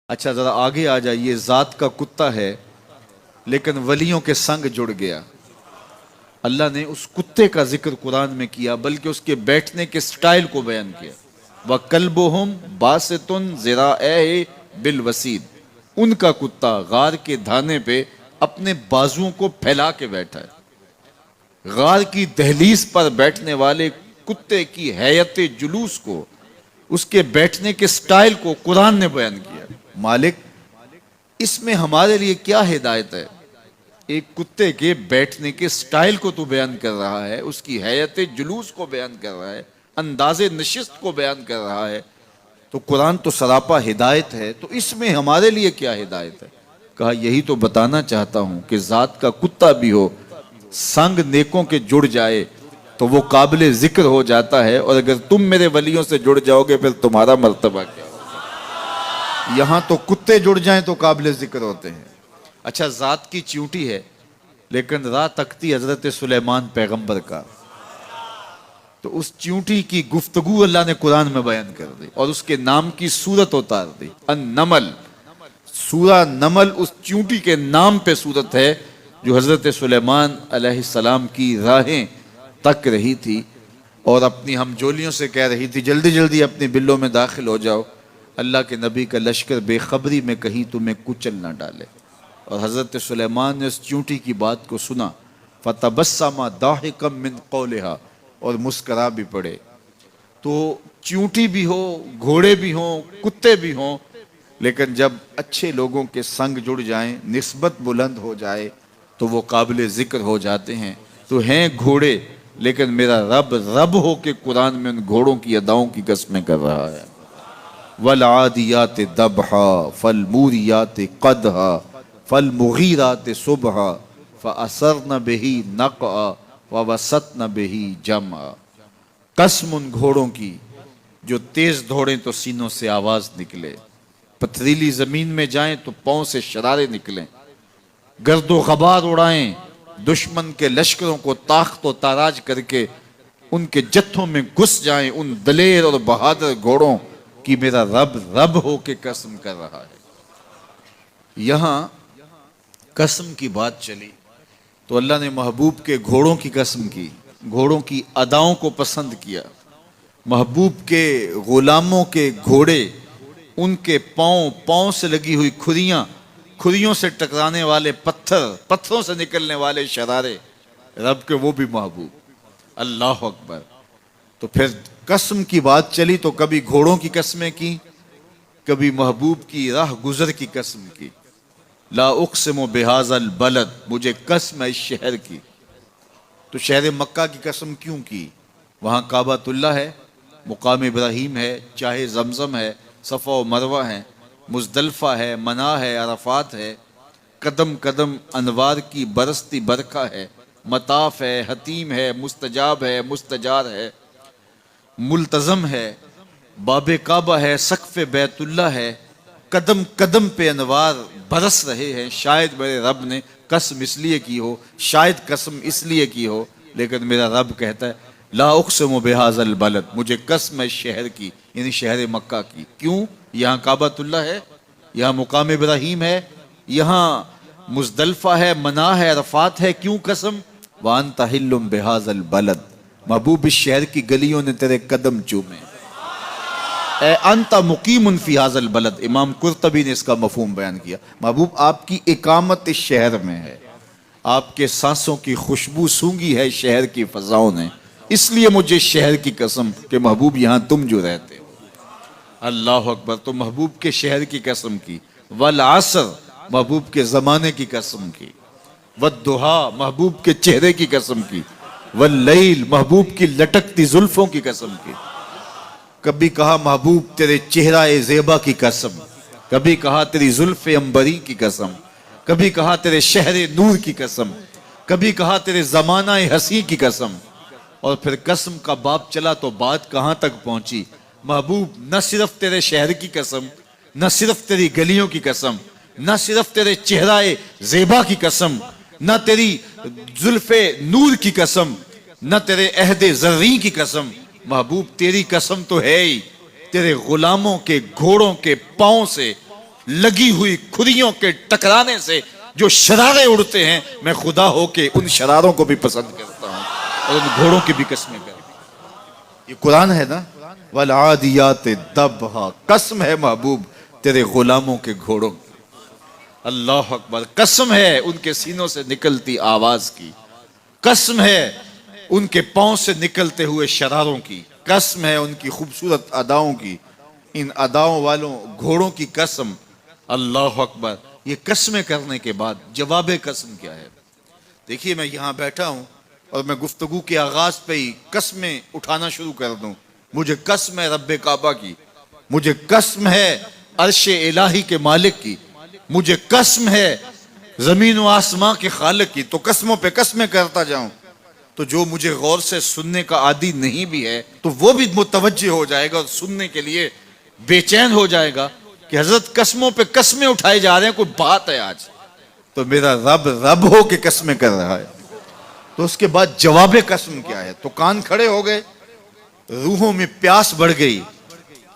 اچھا ذرا آگے آ جائیے. ذات کا کتا ہے لیکن ولیوں کے سنگ جڑ گیا. اللہ نے اس کتے کا ذکر قرآن میں کیا بلکہ اس کے بیٹھنے کے سٹائل کو بیان کیا. وَكَلْبُهُمْ بَاسِطٌ ذِرَاعَيْهِ بِالْوَسِيدِ. ان کا کتا غار کے دھانے پہ اپنے بازوؤں کو پھیلا کے بیٹھا ہے. غار کی دہلیز پر بیٹھنے والے کتے کی حیت جلوس کو، اس کے بیٹھنے کے سٹائل کو قرآن نے بیان کیا. مالک اس میں ہمارے لیے کیا ہدایت ہے؟ ایک کتے کے بیٹھنے کے سٹائل کو تو بیان کر رہا ہے، اس کی حیت جلوس کو بیان کر رہا ہے، انداز نشست کو بیان کر رہا ہے. تو قرآن تو سراپا ہدایت ہے، تو اس میں ہمارے لیے کیا ہدایت ہے؟ کہا یہی تو بتانا چاہتا ہوں کہ ذات کا کتا بھی ہو، سنگ نیکوں کے جڑ جائے تو وہ قابل ذکر ہو جاتا ہے، اور اگر تم میرے ولیوں سے جڑ جاؤ گے پھر تمہارا مرتبہ کیا ہوگا؟ یہاں تو کتے جڑ جائیں تو قابل ذکر ہوتے ہیں. اچھا ذات کی چیونٹی ہے لیکن راہ تکتی حضرت سلیمان پیغمبر کا، تو اس چیونٹی کی گفتگو اللہ نے قرآن میں بیان کر دی اور اس کے نام کی صورت اتار دی. النمل، سورہ نمل اس چیونٹی کے نام پہ صورت ہے جو حضرت سلیمان علیہ السلام کی راہیں تک رہی تھی اور اپنی ہم جولیوں سے کہہ رہی تھی جلدی جلدی اپنی بلوں میں داخل ہو جاؤ، اللہ کے نبی کا لشکر بے خبری میں کہیں تمہیں کچل نہ ڈالے. اور حضرت سلیمان نے اس چیونٹی کی بات کو سنا. فَتَبَسَّمَ ضَاحِكًا مِّن قَوْلِهَا، اور مسکرا بھی پڑے. تو چیونٹی بھی ہو، گھوڑے بھی ہوں، کتے بھی ہوں، لیکن جب اچھے لوگوں کے سنگ جڑ جائیں، نسبت بلند ہو جائے تو وہ قابل ذکر ہو جاتے ہیں. تو ہیں گھوڑے لیکن میرا رب رب ہو کے قرآن میں ان گھوڑوں کی اداؤں کی قسمیں کر رہا ہے. وَالْعَادِيَاتِ ضَبْحًا فَالْمُورِيَاتِ قَدْحًا فَالْمُغِيرَاتِ صُبْحًا فَأَثَرْنَ بِهِ نَقْعًا وَوَسَطْنَ بِهِ جَمْعًا. قسم ان گھوڑوں کی جو تیز دوڑیں تو سینوں سے آواز نکلے، پتھریلی زمین میں جائیں تو پاؤں سے شرارے نکلیں، گرد و غبار اڑائیں، دشمن کے لشکروں کو تاخت و تاراج کر کے ان کے جتھوں میں گھس جائیں. ان دلیر اور بہادر گھوڑوں کی میرا رب رب ہو کے قسم کر رہا ہے. یہاں قسم کی بات چلی تو اللہ نے محبوب کے گھوڑوں کی قسم کی، گھوڑوں کی اداؤں کو پسند کیا. محبوب کے غلاموں کے گھوڑے، ان کے پاؤں سے لگی ہوئی کھریوں سے ٹکرانے والے پتھروں سے نکلنے والے شرارے، رب کے وہ بھی محبوب. اللہ اکبر. تو پھر قسم کی بات چلی تو کبھی گھوڑوں کی قسمیں کی، کبھی محبوب کی راہ گزر کی قسم کی. لا اقسم بہذا البلد، مجھے قسم ہے اس شہر کی. تو شہر مکہ کی قسم کیوں کی؟ وہاں کعبۃ اللہ ہے، مقام ابراہیم ہے، چاہے زمزم ہے، صفا و مروہ ہے، مزدلفہ ہے، منا ہے، عرفات ہے، قدم قدم انوار کی برستی برکھا ہے، مطاف ہے، حتیم ہے، مستجاب ہے، مستجار ہے، ملتزم ہے، باب کعبہ ہے، سقف بیت اللہ ہے. قدم قدم پہ انوار برس رہے ہیں. شاید میرے رب نے قسم اس لیے کی ہو، شاید قسم اس لیے کی ہو، لیکن میرا رب کہتا ہے لا اقسم بہذا البلد، مجھے قسم ہے شہر کی، یعنی شہر مکہ کی. کیوں؟ یہاں کعبۃ اللہ ہے، یہاں مقام ابراہیم ہے، یہاں مزدلفہ ہے، منا ہے، عرفات ہے. کیوں قسم؟ وَأَنْتَ حِلٌّ بِهَذَا الْبَلَدِ، محبوب اس شہر کی گلیوں نے تیرے قدم چومے. اے انت مقیم فی هذا البلد، امام قرطبی نے اس کا مفہوم بیان کیا. محبوب آپ کی اقامت اس شہر میں ہے، آپ کے سانسوں کی خوشبو سونگی ہے شہر کی فضاؤں نے، اس لیے مجھے شہر کی قسم کہ محبوب یہاں تم جو رہتے ہو. اللہ اکبر. تو محبوب کے شہر کی قسم کی. والعصر، محبوب کے زمانے کی قسم کی. والضحیٰ، محبوب کے چہرے کی قسم کی. واللیل، محبوب کی لٹکتی زلفوں کی قسم کی. کبھی کہا محبوب تیرے چہرہ زیبا کی قسم، کبھی کہا تیری زلف عنبری کی قسم، کبھی کہا تیرے شہر نور کی قسم، کبھی کہا تیرے زمانہ حسین کی قسم. اور پھر قسم کا باب چلا تو بات کہاں تک پہنچی؟ محبوب نہ صرف تیرے شہر کی قسم، نہ صرف تیری گلیوں کی قسم، نہ صرف تیرے چہرہ زیبا کی قسم، نہ تیری زلف نور کی قسم، نہ تیرے عہد زرعی کی قسم. محبوب تیری قسم تو ہے ہی تیرے غلاموں کے گھوڑوں کے پاؤں سے لگی ہوئی کھریوں کے ٹکرانے سے جو شرارے اڑتے ہیں، میں خدا ہو کے ان شراروں کو بھی پسند کرتا ہوں اور ان گھوڑوں کی بھی قسمیں کرتا ہوں۔ یہ قرآن ہے نا، والعادیات ضبحا، قسم ہے محبوب تیرے غلاموں کے گھوڑوں کی۔ اللہ اکبر، قسم ہے ان کے سینوں سے نکلتی آواز کی، قسم ہے ان کے پاؤں سے نکلتے ہوئے شراروں کی، قسم ہے ان کی خوبصورت اداؤں کی، ان اداؤں والوں گھوڑوں کی قسم۔ اللہ اکبر، یہ قسمیں کرنے کے بعد جواب قسم کیا ہے؟ دیکھیے میں یہاں بیٹھا ہوں اور میں گفتگو کے آغاز پہ ہی قسمیں اٹھانا شروع کر دوں، مجھے قسم ہے رب کعبہ کی، مجھے قسم ہے عرش الہی کے مالک کی، مجھے قسم ہے زمین و آسمان کے خالق کی، تو قسموں پہ قسمیں کرتا جاؤں تو جو مجھے غور سے سننے کا عادی نہیں بھی ہے تو وہ بھی متوجہ ہو جائے گا اور سننے کے لیے بے چین ہو جائے گا کہ حضرت قسموں پہ قسمیں اٹھائے جا رہے ہیں، کوئی بات ہے آج تو میرا رب رب ہو کے قسمیں کر رہا ہے۔ تو اس کے بعد جواب قسم کیا ہے؟ تو کان کھڑے ہو گئے، روحوں میں پیاس بڑھ گئی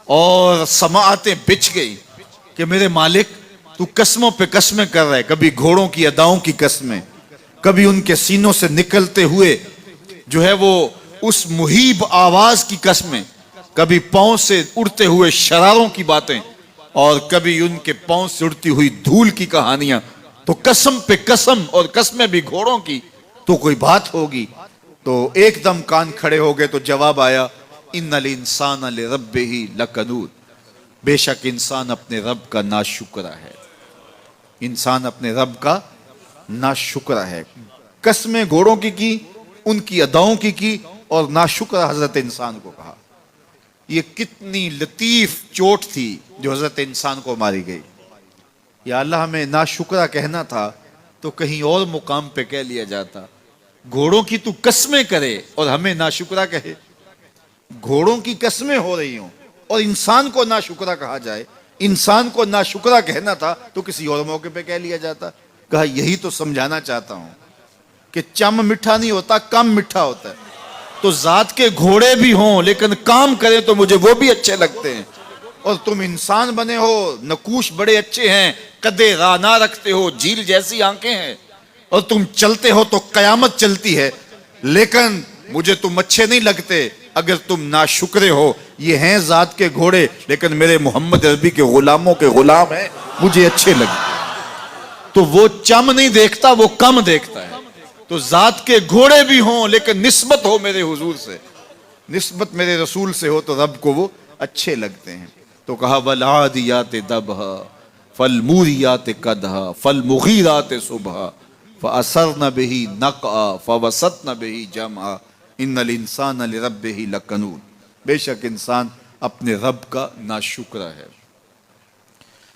اور سماعتیں بچھ گئی کہ میرے مالک تو قسموں پہ قسمیں کر رہے، کبھی گھوڑوں کی اداؤں کی قسمیں، کبھی ان کے سینوں سے نکلتے ہوئے جو ہے وہ اس مہیب آواز کی قسمیں، کبھی پاؤں سے اڑتے ہوئے شراروں کی باتیں، اور کبھی ان کے پاؤں سے اڑتی ہوئی دھول کی کہانیاں۔ تو قسم پہ قسم، اور قسمیں بھی گھوڑوں کی، تو کوئی بات ہوگی۔ تو ایک دم کان کھڑے ہو گئے تو جواب آیا، ان الانسان لربہ لکنود، بے شک انسان اپنے رب کا ناشکرا ہے، انسان اپنے رب کا ناشکرا ہے۔ قسمیں گھوڑوں کی ان کی اداؤں کی اور ناشکرا حضرت انسان کو کہا۔ یہ کتنی لطیف چوٹ تھی جو حضرت انسان کو ماری گئی۔ یا اللہ، ہمیں ناشکرا کہنا تھا تو کہیں اور مقام پہ کہہ لیا جاتا۔ گھوڑوں کی تو قسمیں کرے اور ہمیں ناشکرا کہے، گھوڑوں کی قسمیں ہو رہی ہوں اور انسان کو ناشکرا کہا جائے، انسان کو ناشکرا کہنا تھا تو کسی اور موقع پہ کہہ لیا جاتا۔ کہا یہی تو سمجھانا چاہتا ہوں کہ چم میٹھا نہیں ہوتا، کم میٹھا ہوتا ہے۔ تو ذات کے گھوڑے بھی ہوں لیکن کام کریں تو مجھے وہ بھی اچھے لگتے ہیں، اور تم انسان بنے ہو، نقوش بڑے اچھے ہیں، قدے رانا رکھتے ہو، جھیل جیسی آنکھیں ہیں، اور تم چلتے ہو تو قیامت چلتی ہے، لیکن مجھے تم اچھے نہیں لگتے اگر تم ناشکرے ہو۔ یہ ہیں ذات کے گھوڑے لیکن میرے محمد عربی کے غلاموں کے غلام ہیں، مجھے اچھے لگتے۔ تو وہ چم نہیں دیکھتا، وہ کم دیکھتا ہے۔ تو ذات کے گھوڑے بھی ہوں لیکن نسبت ہو میرے حضور سے، نسبت میرے رسول سے ہو تو رب کو وہ اچھے لگتے ہیں۔ تو کہا والعادیات ضبحا فالموریات قدحا فالمغیرات صبحا فأثرن به نقعا فوسطن به جمعا ان الانسان لربہ لکنود، بے شک انسان اپنے رب کا ناشکرا ہے۔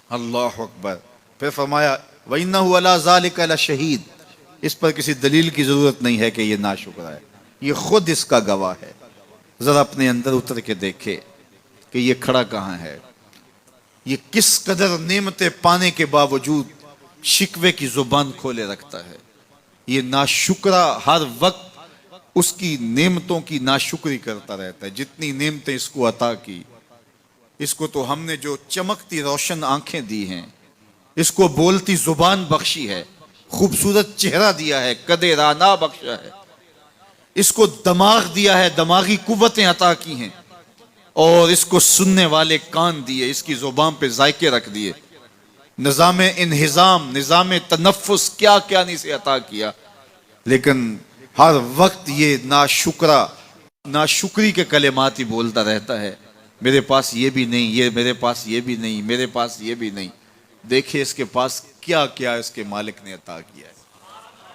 اللہ اکبر۔ پھر فرمایا وَإِنَّهُ عَلَىٰ ذَلِكَ لَشَهِيدٌ، اس پر کسی دلیل کی ضرورت نہیں ہے کہ یہ ناشکرا ہے، یہ خود اس کا گواہ ہے۔ ذرا اپنے اندر اتر کے دیکھے کہ یہ کھڑا کہاں ہے، یہ کس قدر نعمتیں پانے کے باوجود شکوے کی زبان کھولے رکھتا ہے۔ یہ ناشکرا ہر وقت اس کی نعمتوں کی ناشکری کرتا رہتا ہے۔ جتنی نعمتیں اس کو عطا کی، اس کو تو ہم نے جو چمکتی روشن آنکھیں دی ہیں، اس کو بولتی زبان بخشی ہے، خوبصورت چہرہ دیا ہے، قد رانا بخشا ہے، اس کو دماغ دیا ہے، دماغی قوتیں عطا کی ہیں، اور اس کو سننے والے کان دیے، اس کی زبان پہ ذائقے رکھ دیے، نظام انہضام، نظام تنفس، کیا کیا نہیں سے عطا کیا۔ لیکن ہر وقت یہ ناشکری کے کلمات ہی بولتا رہتا ہے، میرے پاس یہ بھی نہیں، یہ میرے پاس یہ بھی نہیں، میرے پاس یہ بھی نہیں۔ دیکھیں اس کے پاس کیا کیا اس کے مالک نے عطا کیا ہے۔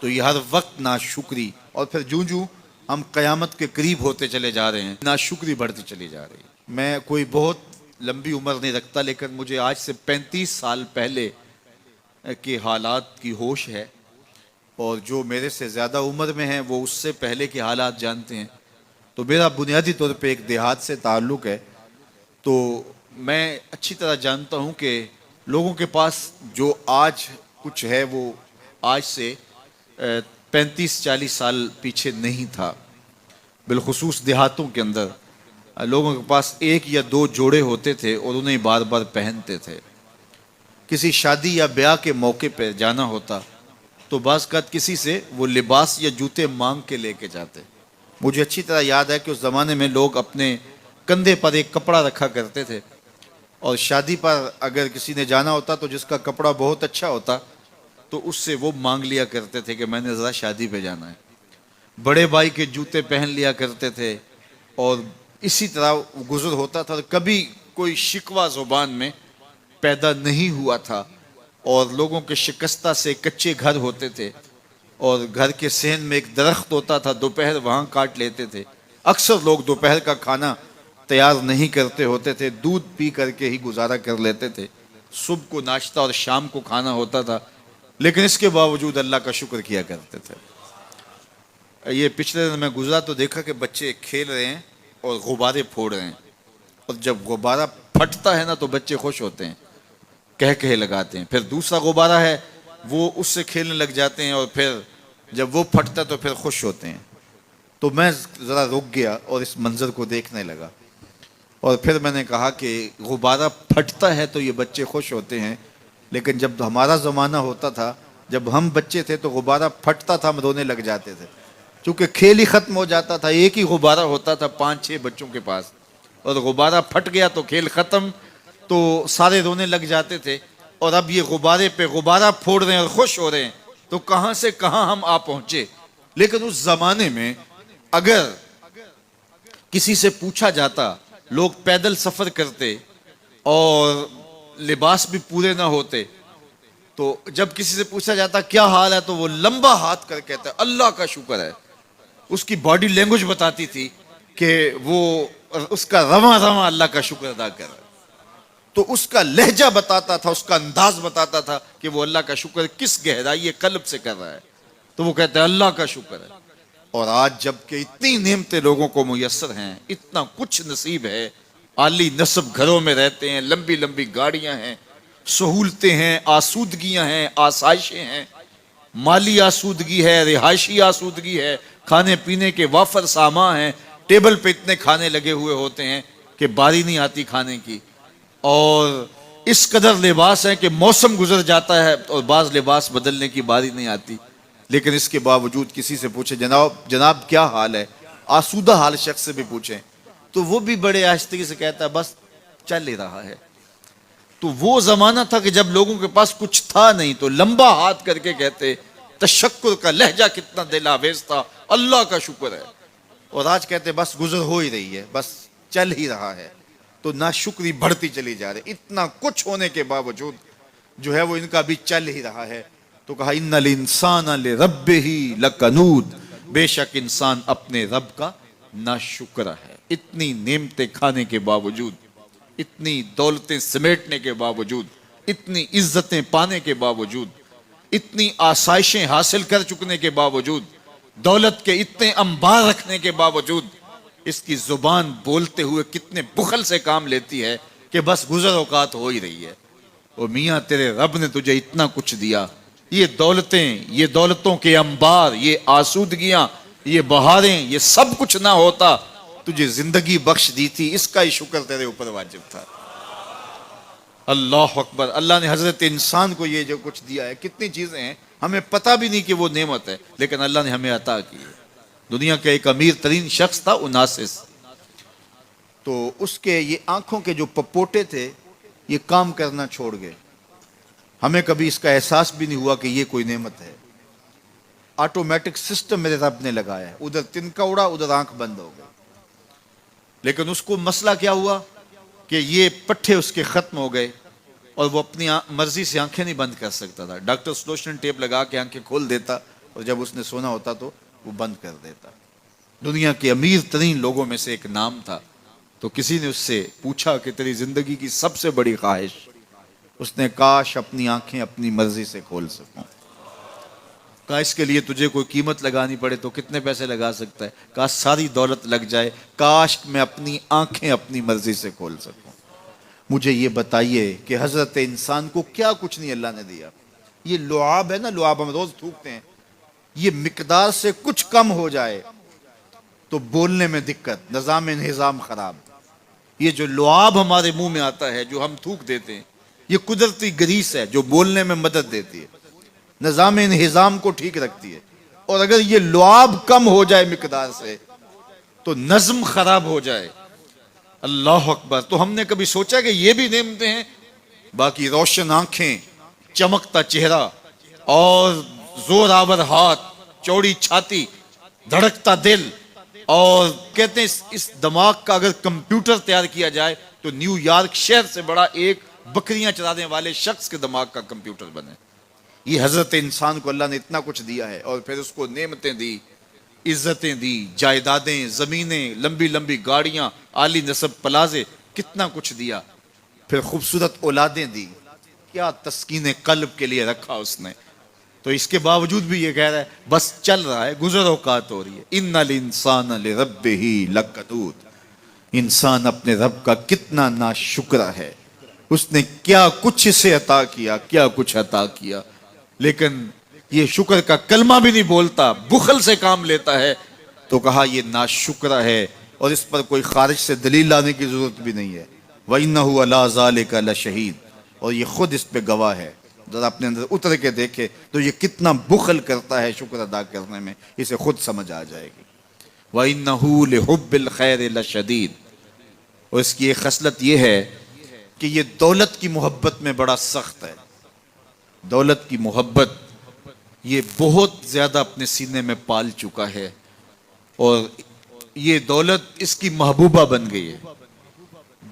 تو یہ ہر وقت ناشکری، اور پھر جوں جوں ہم قیامت کے قریب ہوتے چلے جا رہے ہیں، ناشکری بڑھتی چلی جا رہی ہے۔ میں کوئی بہت لمبی عمر نہیں رکھتا، لیکن مجھے آج سے 35 سال پہلے کے حالات کی ہوش ہے، اور جو میرے سے زیادہ عمر میں ہیں وہ اس سے پہلے کے حالات جانتے ہیں۔ تو میرا بنیادی طور پہ ایک دیہات سے تعلق ہے، تو میں اچھی طرح جانتا ہوں کہ لوگوں کے پاس جو آج کچھ ہے وہ آج سے 35-40 سال پیچھے نہیں تھا۔ بالخصوص دیہاتوں کے اندر لوگوں کے پاس ایک یا دو جوڑے ہوتے تھے اور انہیں بار بار پہنتے تھے۔ کسی شادی یا بیاہ کے موقع پہ جانا ہوتا تو بعض اوقات کسی سے وہ لباس یا جوتے مانگ کے لے کے جاتے. مجھے اچھی طرح یاد ہے کہ اس زمانے میں لوگ اپنے کندھے پر ایک کپڑا رکھا کرتے تھے، اور شادی پر اگر کسی نے جانا ہوتا تو جس کا کپڑا بہت اچھا ہوتا تو اس سے وہ مانگ لیا کرتے تھے کہ میں نے ذرا شادی پہ جانا ہے. بڑے بھائی کے جوتے پہن لیا کرتے تھے، اور اسی طرح گزر ہوتا تھا. کبھی کوئی شکوہ زبان میں پیدا نہیں ہوا تھا، اور لوگوں کے شکستہ سے کچے گھر ہوتے تھے، اور گھر کے صحن میں ایک درخت ہوتا تھا، دوپہر وہاں کاٹ لیتے تھے. اکثر لوگ دوپہر کا کھانا تیار نہیں کرتے ہوتے تھے، دودھ پی کر کے ہی گزارا کر لیتے تھے. صبح کو ناشتہ اور شام کو کھانا ہوتا تھا، لیکن اس کے باوجود اللہ کا شکر کیا کرتے تھے. یہ پچھلے دن میں گزرا تو دیکھا کہ بچے کھیل رہے ہیں اور غبارے پھوڑ رہے ہیں، اور جب غبارہ پھٹتا ہے نا تو بچے خوش ہوتے ہیں، کہے لگاتے ہیں. پھر دوسرا غبارہ ہے وہ اس سے کھیلنے لگ جاتے ہیں، اور پھر جب وہ پھٹتا تو پھر خوش ہوتے ہیں. تو میں ذرا رک گیا اور اس منظر کو دیکھنے لگا، اور پھر میں نے کہا کہ غبارہ پھٹتا ہے تو یہ بچے خوش ہوتے ہیں، لیکن جب ہمارا زمانہ ہوتا تھا، جب ہم بچے تھے تو غبارہ پھٹتا تھا، ہم رونے لگ جاتے تھے، چونکہ کھیل ہی ختم ہو جاتا تھا. ایک ہی غبارہ ہوتا تھا 5-6 بچوں کے پاس، اور غبارہ پھٹ گیا تو کھیل ختم، تو سارے رونے لگ جاتے تھے. اور اب یہ غبارے پہ غبارہ پھوڑ رہے ہیں اور خوش ہو رہے ہیں، تو کہاں سے کہاں ہم آ پہنچے. لیکن اس زمانے میں اگر کسی سے پوچھا جاتا، لوگ پیدل سفر کرتے اور لباس بھی پورے نہ ہوتے، تو جب کسی سے پوچھا جاتا کیا حال ہے تو وہ لمبا ہاتھ کر کہتا ہے اللہ کا شکر ہے. اس کی باڈی لینگویج بتاتی تھی کہ وہ اس کا رواں رواں اللہ کا شکر ادا کر رہا ہے. تو اس کا لہجہ بتاتا تھا، اس کا انداز بتاتا تھا کہ وہ اللہ کا شکر کس گہرائی قلب سے کر رہا ہے. تو وہ کہتے ہیں اللہ کا شکر ہے. اور آج جب کہ اتنی نعمتیں لوگوں کو میسر ہیں، اتنا کچھ نصیب ہے، عالی نصب گھروں میں رہتے ہیں، لمبی لمبی گاڑیاں ہیں، سہولتیں ہیں، آسودگیاں ہیں، آسائشیں ہیں، مالی آسودگی ہے، رہائشی آسودگی ہے، کھانے پینے کے وافر سامان ہیں، ٹیبل پہ اتنے کھانے لگے ہوئے ہوتے ہیں کہ باری نہیں آتی کھانے کی، اور اس قدر لباس ہے کہ موسم گزر جاتا ہے اور بعض لباس بدلنے کی باری نہیں آتی. لیکن اس کے باوجود کسی سے پوچھے جناب کیا حال ہے، آسودہ حال شخص سے بھی پوچھیں تو وہ بھی بڑے آہستگی سے کہتا ہے بس چل ہی رہا ہے. تو وہ زمانہ تھا کہ جب لوگوں کے پاس کچھ تھا نہیں تو لمبا ہاتھ کر کے کہتے، تشکر کا لہجہ کتنا دل آویز تھا، اللہ کا شکر ہے. اور آج کہتے بس گزر ہو ہی رہی ہے، بس چل ہی رہا ہے. تو ناشکری بڑھتی چلی جا رہی، اتنا کچھ ہونے کے باوجود جو ہے وہ ان کا بھی چل ہی رہا ہے. تو کہا ان الانسان لربہ لکنود، بے شک انسان اپنے رب کا ناشکر ہے. اتنی نعمتیں کھانے کے باوجود، اتنی دولتیں سمیٹنے کے باوجود، اتنی عزتیں پانے کے باوجود، اتنی آسائشیں حاصل کر چکنے کے باوجود، دولت کے اتنے انبار رکھنے کے باوجود، اس کی زبان بولتے ہوئے کتنے بخل سے کام لیتی ہے کہ بس گزر اوقات ہو ہی رہی ہے. او میاں تیرے رب نے تجھے اتنا کچھ دیا، یہ دولتیں، یہ دولتوں کے انبار، یہ آسودگیاں، یہ بہاریں، یہ سب کچھ نہ ہوتا، تجھے زندگی بخش دی تھی، اس کا ہی شکر تیرے اوپر واجب تھا. اللہ اکبر. اللہ نے حضرت انسان کو یہ جو کچھ دیا ہے، کتنی چیزیں ہیں ہمیں پتہ بھی نہیں کہ وہ نعمت ہے، لیکن اللہ نے ہمیں عطا کی ہے. دنیا کا ایک امیر ترین شخص تھا اناسس، تو اس کے یہ آنکھوں کے جو پپوٹے تھے یہ کام کرنا چھوڑ گئے. ہمیں کبھی اس کا احساس بھی نہیں ہوا کہ یہ کوئی نعمت ہے. آٹومیٹک سسٹم میرے رب نے لگایا ہے، ادھر تنکا اڑا ادھر آنکھ بند ہو گئی. لیکن اس کو مسئلہ کیا ہوا کہ یہ پٹھے اس کے ختم ہو گئے اور وہ اپنی مرضی سے آنکھیں نہیں بند کر سکتا تھا. ڈاکٹر سلوشن ٹیپ لگا کے آنکھیں کھول دیتا اور جب اس نے سونا ہوتا تو وہ بند کر دیتا. دنیا کے امیر ترین لوگوں میں سے ایک نام تھا. تو کسی نے اس سے پوچھا کہ تیری زندگی کی سب سے بڑی خواہش؟ اس نے کاش اپنی آنکھیں اپنی مرضی سے کھول سکوں. کاش کے لیے تجھے کوئی قیمت لگانی پڑے تو کتنے پیسے لگا سکتا ہے؟ کاش ساری دولت لگ جائے، کاش میں اپنی آنکھیں اپنی مرضی سے کھول سکوں. مجھے یہ بتائیے کہ حضرت انسان کو کیا کچھ نہیں اللہ نے دیا. یہ لعاب ہے نا، لعاب ہم روز تھوکتے ہیں، یہ مقدار سے کچھ کم ہو جائے تو بولنے میں دقت، نظام خراب. یہ جو لعاب ہمارے منہ میں آتا ہے جو ہم تھوک دیتے ہیں، یہ قدرتی گریس ہے جو بولنے میں مدد دیتی ہے، نظام انہضام کو ٹھیک رکھتی ہے، اور اگر یہ لعاب کم ہو جائے مقدار سے تو نظم خراب ہو جائے۔ اللہ اکبر۔ تو ہم نے کبھی سوچا کہ یہ بھی نعمتیں ہیں؟ باقی روشن آنکھیں، چمکتا چہرہ، اور زور آور ہاتھ، چوڑی چھاتی، دھڑکتا دل، اور کہتے ہیں اس دماغ کا اگر کمپیوٹر تیار کیا جائے تو نیو یارک شہر سے بڑا ایک بکریاں چرانے والے شخص کے دماغ کا کمپیوٹر بنے۔ یہ حضرت انسان کو اللہ نے اتنا کچھ دیا ہے، اور پھر اس کو نعمتیں دی، عزتیں دی، جائیدادیں، زمینیں، لمبی لمبی گاڑیاں، عالی نسب پلازے، کتنا کچھ دیا، پھر خوبصورت اولادیں دی، کیا تسکین قلب کے لیے رکھا اس نے۔ تو اس کے باوجود بھی یہ کہہ رہا ہے بس چل رہا ہے، گزر اوقات ہو رہی ہے۔ ان الانسان لربہ لکنود، انسان اپنے رب کا کتنا ناشکرا ہے، اس نے کیا کچھ اسے عطا کیا، کیا کچھ عطا کیا، لیکن یہ شکر کا کلمہ بھی نہیں بولتا، بخل سے کام لیتا ہے۔ تو کہا یہ ناشکرا ہے، اور اس پر کوئی خارج سے دلیل لانے کی ضرورت بھی نہیں ہے۔ وَإِنَّهُ عَلَىٰ ذَلِكَ لَشَهِيدٌ، اور یہ خود اس پہ گواہ ہے۔ ذرا اپنے اندر اتر کے دیکھے تو یہ کتنا بخل کرتا ہے شکر ادا کرنے میں، اسے خود سمجھ آ جائے گی۔ وَإِنَّهُ لِحُبِّ الْخَيْرِ لَشَدِيدٌ، اور اس کی ایک خصلت یہ ہے کہ یہ دولت کی محبت میں بڑا سخت ہے۔ دولت کی محبت یہ بہت زیادہ اپنے سینے میں پال چکا ہے، اور یہ دولت اس کی محبوبہ بن گئی ہے۔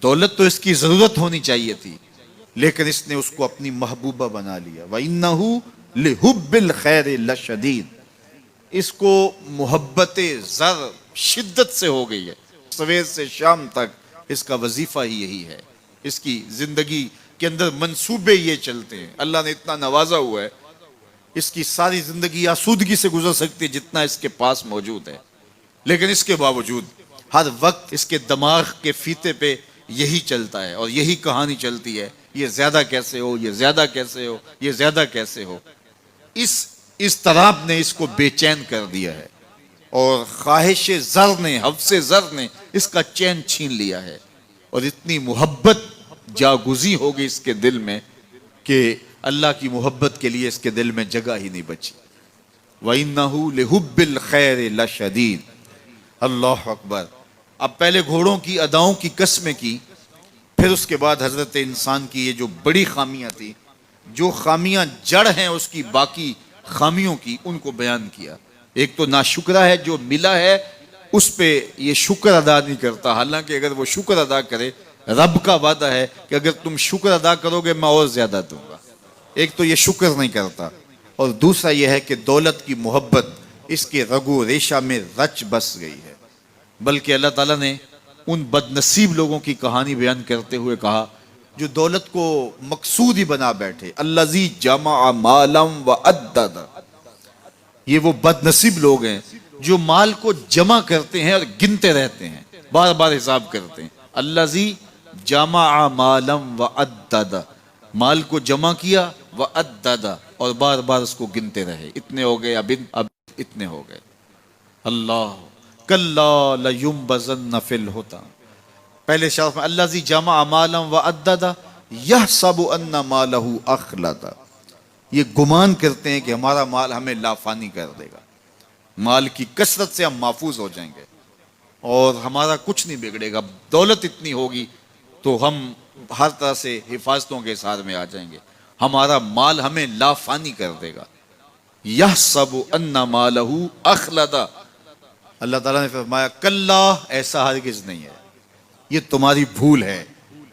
دولت تو اس کی ضرورت ہونی چاہیے تھی، لیکن اس نے اس کو اپنی محبوبہ بنا لیا۔ وَإِنَّهُ لِحُبِّ الْخَيْرِ لَشَدِيدٌ، اس کو محبت زر شدت سے ہو گئی ہے، سویر سے شام تک اس کا وظیفہ ہی یہی ہے، اس کی زندگی کے اندر منصوبے یہ چلتے ہیں۔ اللہ نے اتنا نوازا ہوا ہے، اس کی ساری زندگی آسودگی سے گزر سکتی ہے جتنا اس کے پاس موجود ہے، لیکن اس کے باوجود ہر وقت اس کے دماغ کے فیتے پہ یہی چلتا ہے، اور یہی کہانی چلتی ہے، یہ زیادہ کیسے ہو، یہ زیادہ کیسے ہو، یہ زیادہ کیسے ہو۔ اس اضطراب نے اس کو بے چین کر دیا ہے، اور خواہش زر نے، حوث زر نے اس کا چین چھین لیا ہے، اور اتنی محبت جاگزی ہوگی اس کے دل میں کہ اللہ کی محبت کے لیے اس کے دل میں جگہ ہی نہیں بچی۔ وَإِنَّهُ لِحُبِّ الْخَيْرِ لَشَدِيدٌ۔ اللہ اکبر۔ اب پہلے گھوڑوں کی اداؤں کی قسمیں کی، پھر اس کے بعد حضرت انسان کی یہ جو بڑی خامیاں تھی، جو خامیاں جڑ ہیں اس کی باقی خامیوں کی، ان کو بیان کیا۔ ایک تو ناشکرا ہے، جو ملا ہے اس پہ یہ شکر ادا نہیں کرتا، حالانکہ اگر وہ شکر ادا کرے، رب کا وعدہ ہے کہ اگر تم شکر ادا کرو گے میں اور زیادہ دوں گا۔ ایک تو یہ شکر نہیں کرتا، اور دوسرا یہ ہے کہ دولت کی محبت اس کے رگو ریشہ میں رچ بس گئی ہے۔ بلکہ اللہ تعالیٰ نے ان بد نصیب لوگوں کی کہانی بیان کرتے ہوئے کہا جو دولت کو مقصود ہی بنا بیٹھے، الذی جمع مالا وعدد، یہ وہ بد نصیب لوگ ہیں جو مال کو جمع کرتے ہیں اور گنتے رہتے ہیں، بار بار حساب کرتے ہیں۔ الذی جمع مالا وعدد، مال کو جمع کیا، وعدد، اور بار بار اس کو گنتے رہے، اتنے ہو گئے، اب اتنے ہو گئے۔ اللہ کلا لینبذن فی الحطام، پہلے شرف میں الذی جمع مالا وعدد یحسب ان مالہ اخلد، یہ گمان کرتے ہیں کہ ہمارا مال ہمیں لافانی کر دے گا، مال کی کثرت سے ہم محفوظ ہو جائیں گے اور ہمارا کچھ نہیں بگڑے گا، دولت اتنی ہوگی تو ہم ہر طرح سے حفاظتوں کے ساتھ میں آ جائیں گے، ہمارا مال ہمیں لافانی کر دے گا۔ یحسب ان مالہ اخلد، اللہ تعالیٰ نے فرمایا کلا، ایسا ہرگز نہیں ہے، یہ تمہاری بھول ہے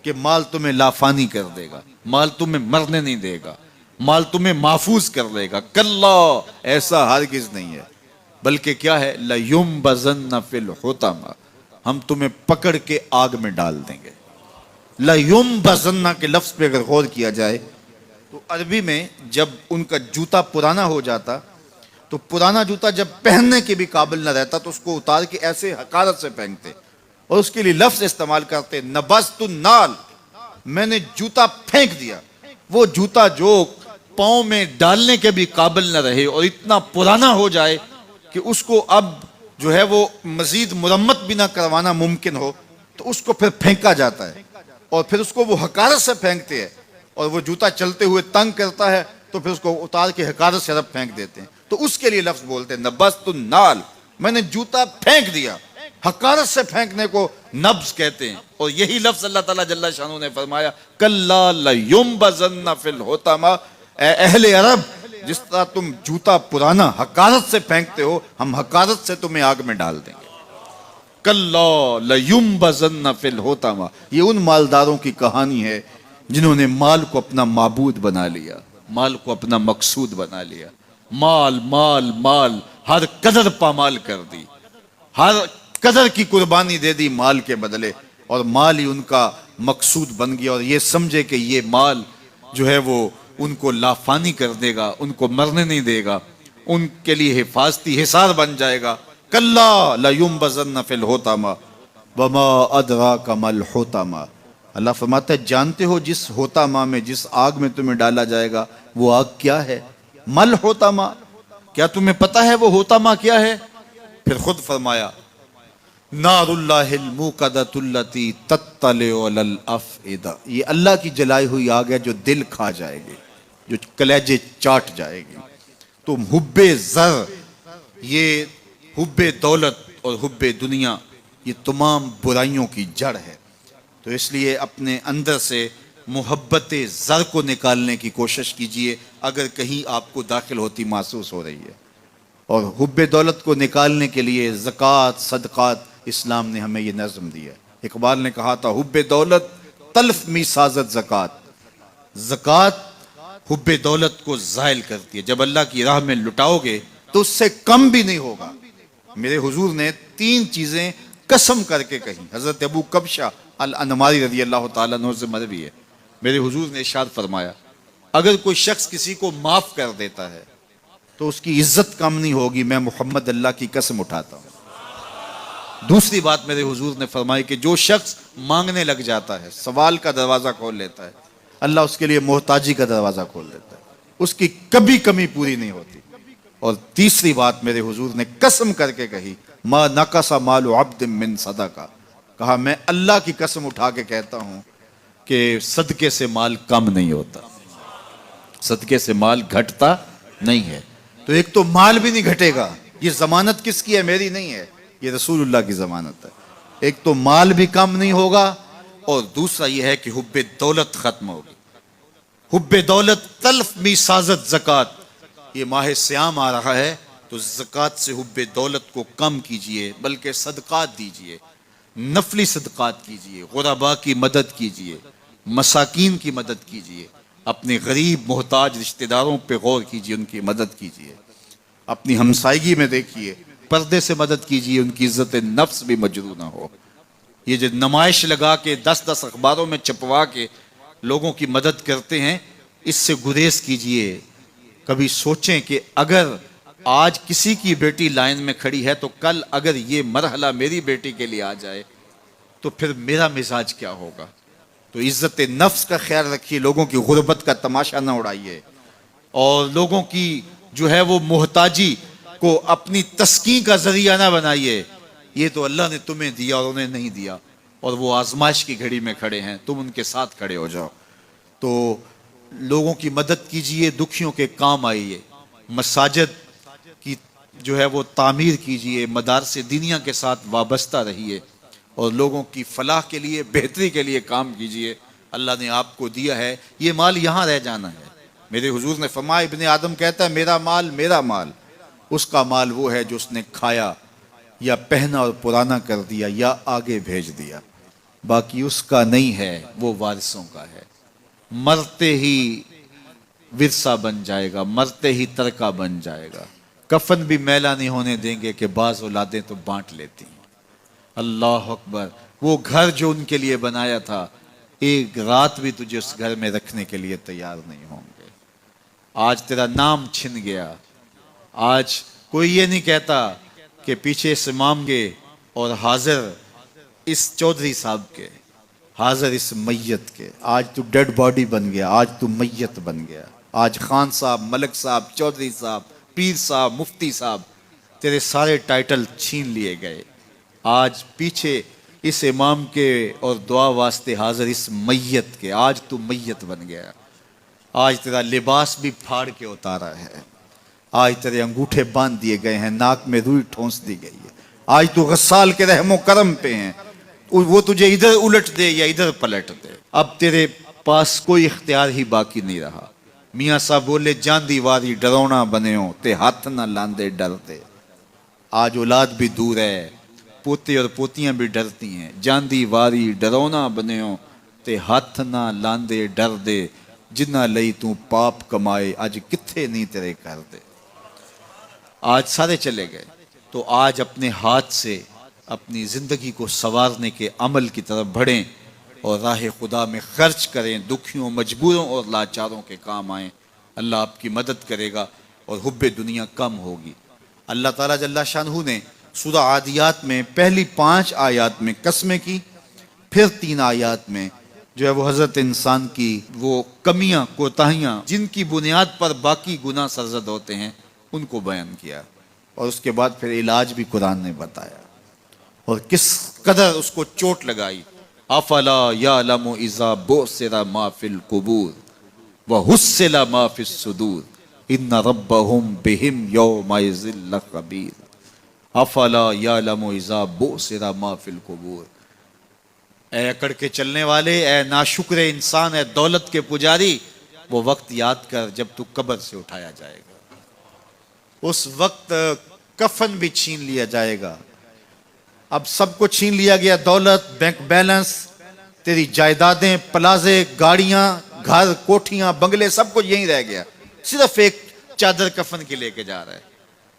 کہ مال تمہیں لافانی کر دے گا، مال تمہیں مرنے نہیں دے گا، مال تمہیں محفوظ کر لے گا، کلا، ایسا ہرگز نہیں ہے، بلکہ کیا ہے، لَيُنبَذَنَّ فِي الْحُطَمَةِ، ہم تمہیں پکڑ کے آگ میں ڈال دیں گے۔ لَيُنبَذَنَّ کے لفظ پہ اگر غور کیا جائے تو عربی میں جب ان کا جوتا پرانا ہو جاتا تو پرانا جوتا جب پہننے کے بھی قابل نہ رہتا تو اس کو اتار کے ایسے حقارت سے پہنتے، اور اس کے لیے لفظ استعمال کرتے نبذت النال، میں نے جوتا پھینک دیا، وہ جوتا جو پاؤں میں ڈالنے کے بھی قابل نہ رہے اور اتنا پرانا ہو جائے کہ اس کو اب جو ہے وہ مزید مرمت بھی نہ کروانا ممکن ہو، تو اس کو پھر پھینکا جاتا ہے، اور پھر اس کو وہ حقارت سے پھینکتے ہیں، اور وہ جوتا چلتے ہوئے تنگ کرتا ہے تو پھر اس کو اتار کے حقارت سے رب پھینک دیتے ہیں، تو اس کے لیے لفظ بولتے ہیں نبست النال، میں نے جوتا پھینک دیا، حقارت سے پھینکنے کو نبز کہتے ہیں۔ اور یہی لفظ اللہ تعالیٰ جل شانہ نے فرمایا کلا لینبذن فی الحطمہ، اے اہل عرب جس طرح تم جوتا پرانا حقارت سے پھینکتے ہو، ہم حقارت سے تمہیں آگ میں ڈال دیں گے۔ کلا لینبذن فی الحطمہ، یہ ان مالداروں کی کہانی ہے جنہوں نے مال کو اپنا معبود بنا لیا، مال کو اپنا مقصود بنا لیا، مال مال مال، ہر قدر پامال کر دی، ہر قدر کی قربانی دے دی مال کے بدلے، اور مال ہی ان کا مقصود بن گیا، اور یہ سمجھے کہ یہ مال جو ہے وہ ان کو لافانی کر دے گا، ان کو مرنے نہیں دے گا، ان کے لیے حفاظتی حصار بن جائے گا۔ کلا لینبذن فی الحطمہ وما ادراک ما الحطمہ، اللہ فرماتا ہے جانتے ہو جس حطمہ میں، جس آگ میں تمہیں ڈالا جائے گا وہ آگ کیا ہے؟ مل حطمہ، کیا تمہیں پتا ہے وہ حطمہ کیا ہے؟ پھر خود فرمایا نار اللہ الموقدۃ التی تطلع علی الافئدہ، یہ اللہ کی جلائی ہوئی آگ ہے جو دل کھا جائے گی، جو کلیجے چاٹ جائے گی۔ تو حب زر، یہ حب دولت اور حب دنیا، یہ تمام برائیوں کی جڑ ہے۔ تو اس لیے اپنے اندر سے محبت زر کو نکالنے کی کوشش کیجئے اگر کہیں آپ کو داخل ہوتی محسوس ہو رہی ہے، اور حب دولت کو نکالنے کے لیے زکوٰۃ صدقات اسلام نے ہمیں یہ نظم دی ہے۔ اقبال نے کہا تھا حب دولت تلف می سازت زکوٰۃ، زکوٰۃ حب دولت کو زائل کرتی ہے، جب اللہ کی راہ میں لٹاؤ گے تو اس سے کم بھی نہیں ہوگا۔ میرے حضور نے 3 چیزیں قسم کر کے کہیں، حضرت ابو کبشہ الانماری رضی اللہ تعالیٰ عنہ سے مروی ہے، میرے حضور نے ارشاد فرمایا اگر کوئی شخص کسی کو معاف کر دیتا ہے تو اس کی عزت کم نہیں ہوگی، میں محمد اللہ کی قسم اٹھاتا ہوں۔ دوسری بات میرے حضور نے فرمائی کہ جو شخص مانگنے لگ جاتا ہے، سوال کا دروازہ کھول لیتا ہے، اللہ اس کے لیے محتاجی کا دروازہ کھول دیتا ہے، اس کی کبھی کمی پوری نہیں ہوتی۔ اور تیسری بات میرے حضور نے قسم کر کے کہی ما نقص مال عبد من صدقہ، کہا میں اللہ کی قسم اٹھا کے کہتا ہوں کہ صدقے سے مال کم نہیں ہوتا، صدقے سے مال گھٹتا نہیں ہے۔ تو ایک تو مال بھی نہیں گھٹے گا، یہ ضمانت کس کی ہے؟ میری نہیں ہے، یہ رسول اللہ کی ضمانت ہے۔ ایک تو مال بھی کم نہیں ہوگا، اور دوسرا یہ ہے کہ حب دولت ختم ہوگی۔ حب دولت تلف می سازت زکوٰۃ، یہ ماہ سیام آ رہا ہے تو زکوٰۃ سے حب دولت کو کم کیجئے، بلکہ صدقات دیجئے، نفلی صدقات کیجئے، غرباء کی مدد کیجئے، مساکین کی مدد کیجئے، اپنے غریب محتاج رشتہ داروں پہ غور کیجئے، ان کی مدد کیجئے، اپنی ہمسائیگی میں دیکھیے، پردے سے مدد کیجئے، ان کی عزت نفس بھی مجروح نہ ہو۔ یہ جو نمائش لگا کے 10 اخباروں میں چھپوا کے لوگوں کی مدد کرتے ہیں، اس سے گریز کیجئے۔ کبھی سوچیں کہ اگر آج کسی کی بیٹی لائن میں کھڑی ہے تو کل اگر یہ مرحلہ میری بیٹی کے لیے آ جائے تو پھر میرا مزاج کیا ہوگا؟ تو عزت نفس کا خیال رکھیے، لوگوں کی غربت کا تماشا نہ اڑائیے، اور لوگوں کی جو ہے وہ محتاجی کو اپنی تسکین کا ذریعہ نہ بنائیے۔ یہ تو اللہ نے تمہیں دیا اور انہیں نہیں دیا، اور وہ آزمائش کی گھڑی میں کھڑے ہیں، تم ان کے ساتھ کھڑے ہو جاؤ۔ تو لوگوں کی مدد کیجئے، دکھیوں کے کام آئیے، مساجد کی جو ہے وہ تعمیر کیجئے، مدارس دینیا کے ساتھ وابستہ رہیے، اور لوگوں کی فلاح کے لیے، بہتری کے لیے کام کیجئے۔ اللہ نے آپ کو دیا ہے، یہ مال یہاں رہ جانا ہے۔ میرے حضور نے فرمایا ابن آدم کہتا ہے میرا مال میرا مال، اس کا مال وہ ہے جو اس نے کھایا یا پہنا اور پرانا کر دیا یا آگے بھیج دیا، باقی اس کا نہیں ہے، وہ وارثوں کا ہے۔ مرتے ہی ورثہ بن جائے گا، مرتے ہی ترکہ بن جائے گا، کفن بھی میلا نہیں ہونے دیں گے کہ بعض اولادیں تو بانٹ لیتی ہیں۔ اللہ اکبر، وہ گھر جو ان کے لیے بنایا تھا، ایک رات بھی تجھے اس گھر میں رکھنے کے لیے تیار نہیں ہوں گے۔ آج تیرا نام چھن گیا، آج کوئی یہ نہیں کہتا کہ پیچھے اس امام کے اور حاضر اس چودھری صاحب کے، حاضر اس میت کے، آج تو ڈیڈ باڈی بن گیا، آج تو میت بن گیا۔ آج خان صاحب، ملک صاحب، چودھری صاحب، پیر صاحب، مفتی صاحب، تیرے سارے ٹائٹل چھین لیے گئے۔ آج پیچھے اس امام کے اور دعا واسطے حاضر اس میت کے، آج تو میت بن گیا۔ آج تیرا لباس بھی پھاڑ کے اتارا ہے، آج تیرے انگوٹھے باندھ دیے گئے ہیں، ناک میں روئی ٹھونس دی گئی ہے، آج تو غسال کے رحم و کرم پہ ہیں، وہ تجھے ادھر الٹ دے یا ادھر پلٹ دے، اب تیرے پاس کوئی اختیار ہی باقی نہیں رہا۔ میاں صاحب بولے جاندی واری ڈرونا بنےو تے ہاتھ نہ لاندے ڈر دے۔ آج اولاد بھی دور ہے، پوتے اور پوتیاں بھی ڈرتی ہیں، جاندی واری ڈرونا بنےو تے ہاتھ نہ لاندے ڈر دے، جنہ لئی تو پاپ کمائے اج کتھے نہیں تیرے کر دے۔ آج سارے چلے گئے، تو آج اپنے ہاتھ سے اپنی زندگی کو سنوارنے کے عمل کی طرف بڑھیں اور راہ خدا میں خرچ کریں، دکھیوں، مجبوروں اور لاچاروں کے کام آئیں۔ اللہ آپ کی مدد کرے گا اور حب دنیا کم ہوگی۔ اللہ تعالیٰ جل شانہ نے سورہ عادیات میں پہلی 5 آیات میں قسمیں کی، پھر 3 آیات میں جو ہے وہ حضرت انسان کی وہ کمیاں، کوتاہیاں جن کی بنیاد پر باقی گناہ سرزد ہوتے ہیں ان کو بیان کیا، اور اس کے بعد پھر علاج بھی قرآن نے بتایا، اور کس قدر اس کو چوٹ لگائی۔ افلا یعلم اذا بعثر ما فی القبور وحصل ما فی الصدور ان ربهم بهم یومئذ لخبیر۔ افلا یعلم اذا بعثر ما فی القبور، اے اکڑ کے چلنے والے، اے ناشکر انسان، اے دولت کے پجاری، وہ وقت یاد کر جب تو قبر سے اٹھایا جائے گا۔ اس وقت کفن بھی چھین لیا جائے گا۔ اب سب کو چھین لیا گیا، دولت، بینک بیلنس، تیری جائیدادیں، پلازے، گاڑیاں، گھر، کوٹھیاں، بنگلے، سب کچھ یہیں رہ گیا، صرف ایک چادر کفن کی لے کے جا رہا ہے۔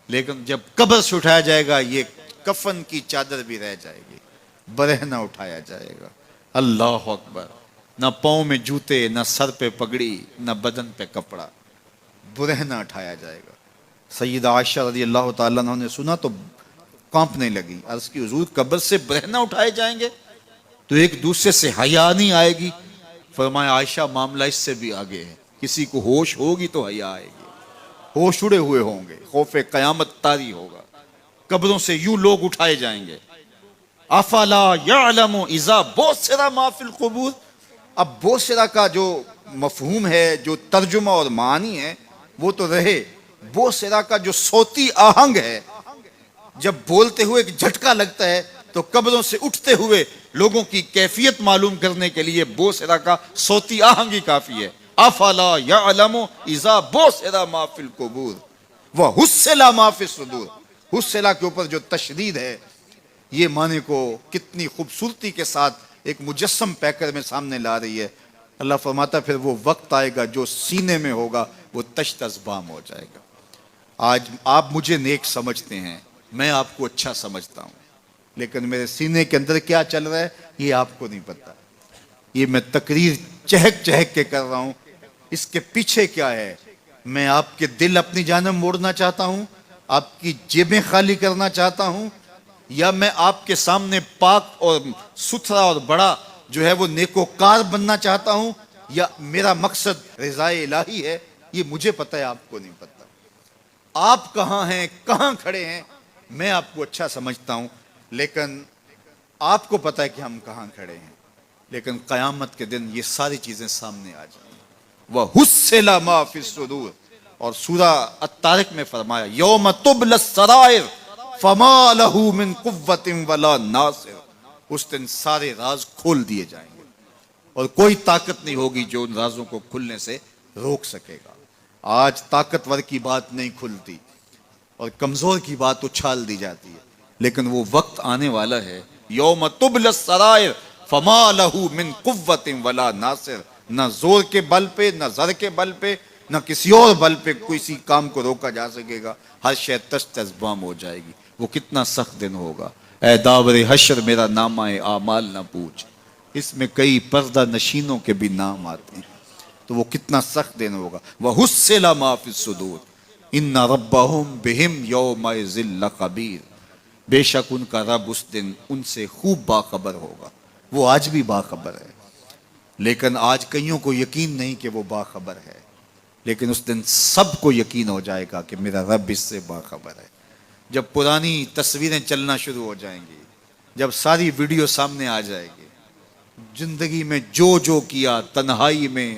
لیکن جب قبر سے اٹھایا جائے گا یہ کفن کی چادر بھی رہ جائے گی، برہنہ اٹھایا جائے گا۔ اللہ اکبر! نہ پاؤں میں جوتے، نہ سر پہ پگڑی، نہ بدن پہ کپڑا، برہنہ اٹھایا جائے گا۔ سیدہ عائشہ رضی اللہ تعالیٰ عنہ نے سنا تو کانپنے لگی، عرض کی حضور قبر سے برہنہ اٹھائے جائیں گے تو ایک دوسرے سے حیا نہیں آئے گی؟ فرمایا عائشہ معاملہ اس سے بھی آگے ہے، کسی کو ہوش ہوگی تو حیا آئے گی، ہوش اڑے ہوئے ہوں گے، خوف قیامت طاری ہوگا، قبروں سے یوں لوگ اٹھائے جائیں گے۔ افلا یعلم اذا بعثر ما فی القبور، اب بوسرا کا جو مفہوم ہے، جو ترجمہ اور معنی ہے وہ تو رہے، بوسرا کا جو صوتی آہنگ ہے، جب بولتے ہوئے ایک جھٹکا لگتا ہے تو قبروں سے اٹھتے ہوئے لوگوں کی کیفیت معلوم کرنے کے لیے بوسرا کا صوتی آہنگ ہی کافی ہے۔ افلا یعلم اذا بعثر ما فی القبور وحصل ما فی الصدور، حصلہ کے اوپر جو تشدید ہے، یہ معنی کو کتنی خوبصورتی کے ساتھ ایک مجسم پیکر میں سامنے لا رہی ہے۔ اللہ فرماتا پھر وہ وقت آئے گا جو سینے میں ہوگا وہ تشت ازبام ہو جائے گا۔ آج آپ مجھے نیک سمجھتے ہیں، میں آپ کو اچھا سمجھتا ہوں، لیکن میرے سینے کے اندر کیا چل رہا ہے یہ آپ کو نہیں پتا۔ یہ میں تقریر چہک چہک کے کر رہا ہوں، اس کے پیچھے کیا ہے؟ میں آپ کے دل اپنی جانب موڑنا چاہتا ہوں، آپ کی جیبیں خالی کرنا چاہتا ہوں، یا میں آپ کے سامنے پاک اور ستھرا اور بڑا جو ہے وہ نیکوکار بننا چاہتا ہوں، یا میرا مقصد رضائے الہی ہے؟ یہ مجھے پتہ ہے، آپ کو نہیں پتہ۔ آپ کہاں ہیں، کہاں کھڑے ہیں، میں آپ کو اچھا سمجھتا ہوں، لیکن آپ کو پتہ ہے کہ ہم کہاں کھڑے ہیں۔ لیکن قیامت کے دن یہ ساری چیزیں سامنے آ جائیں گی۔ وَحُصِّلَ مَا فِي الصُّدُورِ، اور سورہ الطارق میں فرمایا یوم تبل السرائر فما لہ من قوت ولا ناصر، اس دن سارے راز کھول دیے جائیں گے اور کوئی طاقت نہیں ہوگی جو ان رازوں کو کھلنے سے روک سکے گا۔ آج طاقتور کی بات نہیں کھلتی اور کمزور کی بات اچھال دی جاتی ہے، لیکن وہ وقت آنے والا ہے یوم تبل السرائر فما لہ من قوت ولا ناصر، نہ زور کے بل پہ، نہ زر کے بل پہ، نہ کسی اور بل پہ کسی کام کو روکا جا سکے گا، ہر شے تشت ازبام ہو جائے گی۔ وہ کتنا سخت دن ہوگا۔ اے داور حشر میرا نامہ اعمال نہ پوچھ، اس میں کئی پردہ نشینوں کے بھی نام آتے ہیں، تو وہ کتنا سخت دن ہوگا۔ وَحُصِّلَ مَا فِي الصُّدُورِ إِنَّ رَبَّهُمْ بِهِمْ يَوْمَئِذٍ لَخَبِيرٌ، بے شک ان کا رب اس دن ان سے خوب باخبر ہوگا۔ وہ آج بھی باخبر ہے، لیکن آج کئیوں کو یقین نہیں کہ وہ باخبر ہے، لیکن اس دن سب کو یقین ہو جائے گا کہ میرا رب اس سے باخبر ہے۔ جب پرانی تصویریں چلنا شروع ہو جائیں گی، جب ساری ویڈیو سامنے آ جائے گی، زندگی میں جو جو کیا، تنہائی میں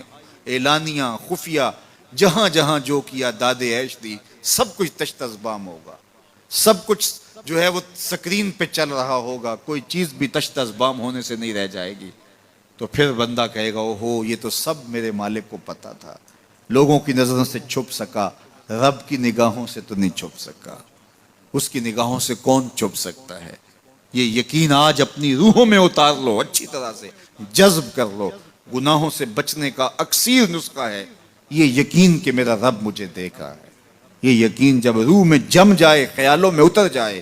اعلانیہ خفیہ جہاں جہاں جو کیا داد عیش دی، سب کچھ تشت ازبام ہوگا، سب کچھ جو ہے وہ سکرین پہ چل رہا ہوگا، کوئی چیز بھی تشت ازبام ہونے سے نہیں رہ جائے گی۔ تو پھر بندہ کہے گا اوہو یہ تو سب میرے مالک کو پتا تھا، لوگوں کی نظروں سے چھپ سکا، رب کی نگاہوں سے تو نہیں چھپ سکا، اس کی نگاہوں سے کون چھپ سکتا ہے؟ یہ یقین آج اپنی روحوں میں اتار لو، اچھی طرح سے جذب کر لو۔ گناہوں سے بچنے کا اکسیر نسخہ ہے یہ یقین کہ میرا رب مجھے دیکھ رہا ہے۔ یہ یقین جب روح میں جم جائے، خیالوں میں اتر جائے،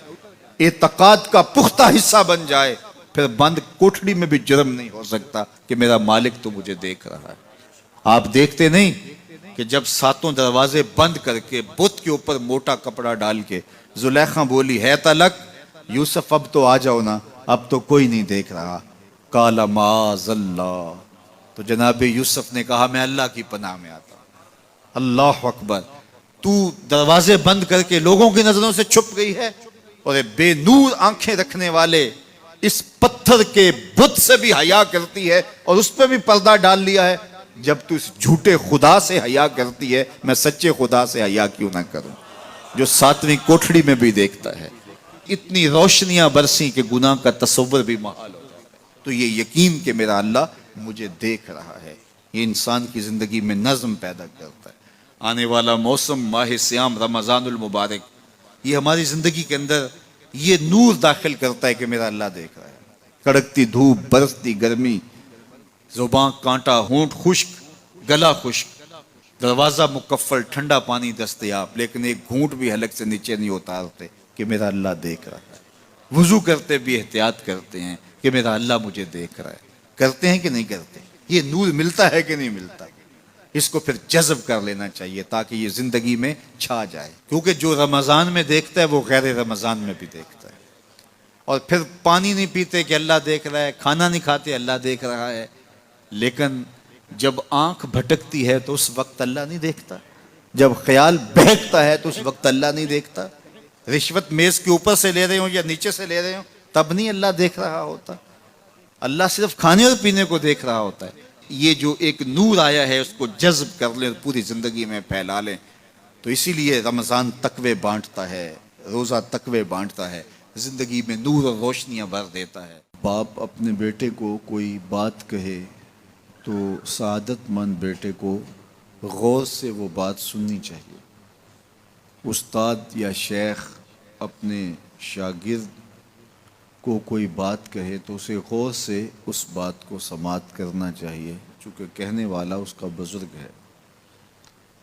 اعتقاد کا پختہ حصہ بن جائے، پھر بند کوٹھڑی میں بھی جرم نہیں ہو سکتا کہ میرا مالک تو مجھے دیکھ رہا ہے۔ آپ دیکھتے نہیں کہ جب ساتوں دروازے بند کر کے بت کے اوپر موٹا کپڑا ڈال کے زلیخا بولی ہے تلک یوسف اب تو آ جاؤ نا، اب تو کوئی نہیں دیکھ رہا، قال معاذ اللہ، تو جناب یوسف نے کہا میں اللہ کی پناہ میں آتا ہوں۔ اللہ اکبر، تو دروازے بند کر کے لوگوں کی نظروں سے چھپ گئی ہے، اور بے نور آنکھیں رکھنے والے اس پتھر کے بت سے بھی حیا کرتی ہے اور اس پہ بھی پردہ ڈال لیا ہے۔ جب تو اس جھوٹے خدا سے حیا کرتی ہے، میں سچے خدا سے حیا کیوں نہ کروں جو ساتویں کوٹھڑی میں بھی دیکھتا ہے۔ اتنی روشنیاں برسی کہ گناہ کا تصور بھی محال ہو جاتا ہے۔ تو یہ یقین کہ میرا اللہ مجھے دیکھ رہا ہے، یہ انسان کی زندگی میں نظم پیدا کرتا ہے۔ آنے والا موسم ماہ سیام رمضان المبارک، یہ ہماری زندگی کے اندر یہ نور داخل کرتا ہے کہ میرا اللہ دیکھ رہا ہے۔ کڑکتی دھوپ، برستی گرمی، زباں کانٹا، ہونٹ خشک، گلا خشک، دروازہ مکفل، ٹھنڈا پانی دستیاب، لیکن ایک گھونٹ بھی حلق سے نیچے نہیں اتارتے کہ میرا اللہ دیکھ رہا ہے۔ وضو کرتے بھی احتیاط کرتے ہیں کہ میرا اللہ مجھے دیکھ رہا ہے۔ کرتے ہیں کہ نہیں کرتے؟ یہ نور ملتا ہے کہ نہیں ملتا؟ اس کو پھر جذب کر لینا چاہیے تاکہ یہ زندگی میں چھا جائے، کیونکہ جو رمضان میں دیکھتا ہے وہ غیر رمضان میں بھی دیکھتا ہے۔ اور پھر پانی نہیں پیتے کہ اللہ دیکھ رہا ہے، کھانا نہیں کھاتے اللہ دیکھ رہا ہے، لیکن جب آنکھ بھٹکتی ہے تو اس وقت اللہ نہیں دیکھتا، جب خیال بہکتا ہے تو اس وقت اللہ نہیں دیکھتا، رشوت میز کے اوپر سے لے رہے ہوں یا نیچے سے لے رہے ہوں تب نہیں اللہ دیکھ رہا ہوتا، اللہ صرف کھانے اور پینے کو دیکھ رہا ہوتا ہے۔ یہ جو ایک نور آیا ہے اس کو جذب کر لیں، پوری زندگی میں پھیلا لیں۔ تو اسی لیے رمضان تقوی بانٹتا ہے، روزہ تقوی بانٹتا ہے، زندگی میں نور اور روشنیاں بھر دیتا ہے۔ باپ اپنے بیٹے کو کوئی بات کہے تو سعادت مند بیٹے کو غور سے وہ بات سننی چاہیے۔ استاد یا شیخ اپنے شاگرد کو کوئی بات کہے تو اسے غور سے اس بات کو سماعت کرنا چاہیے، چونکہ کہنے والا اس کا بزرگ ہے۔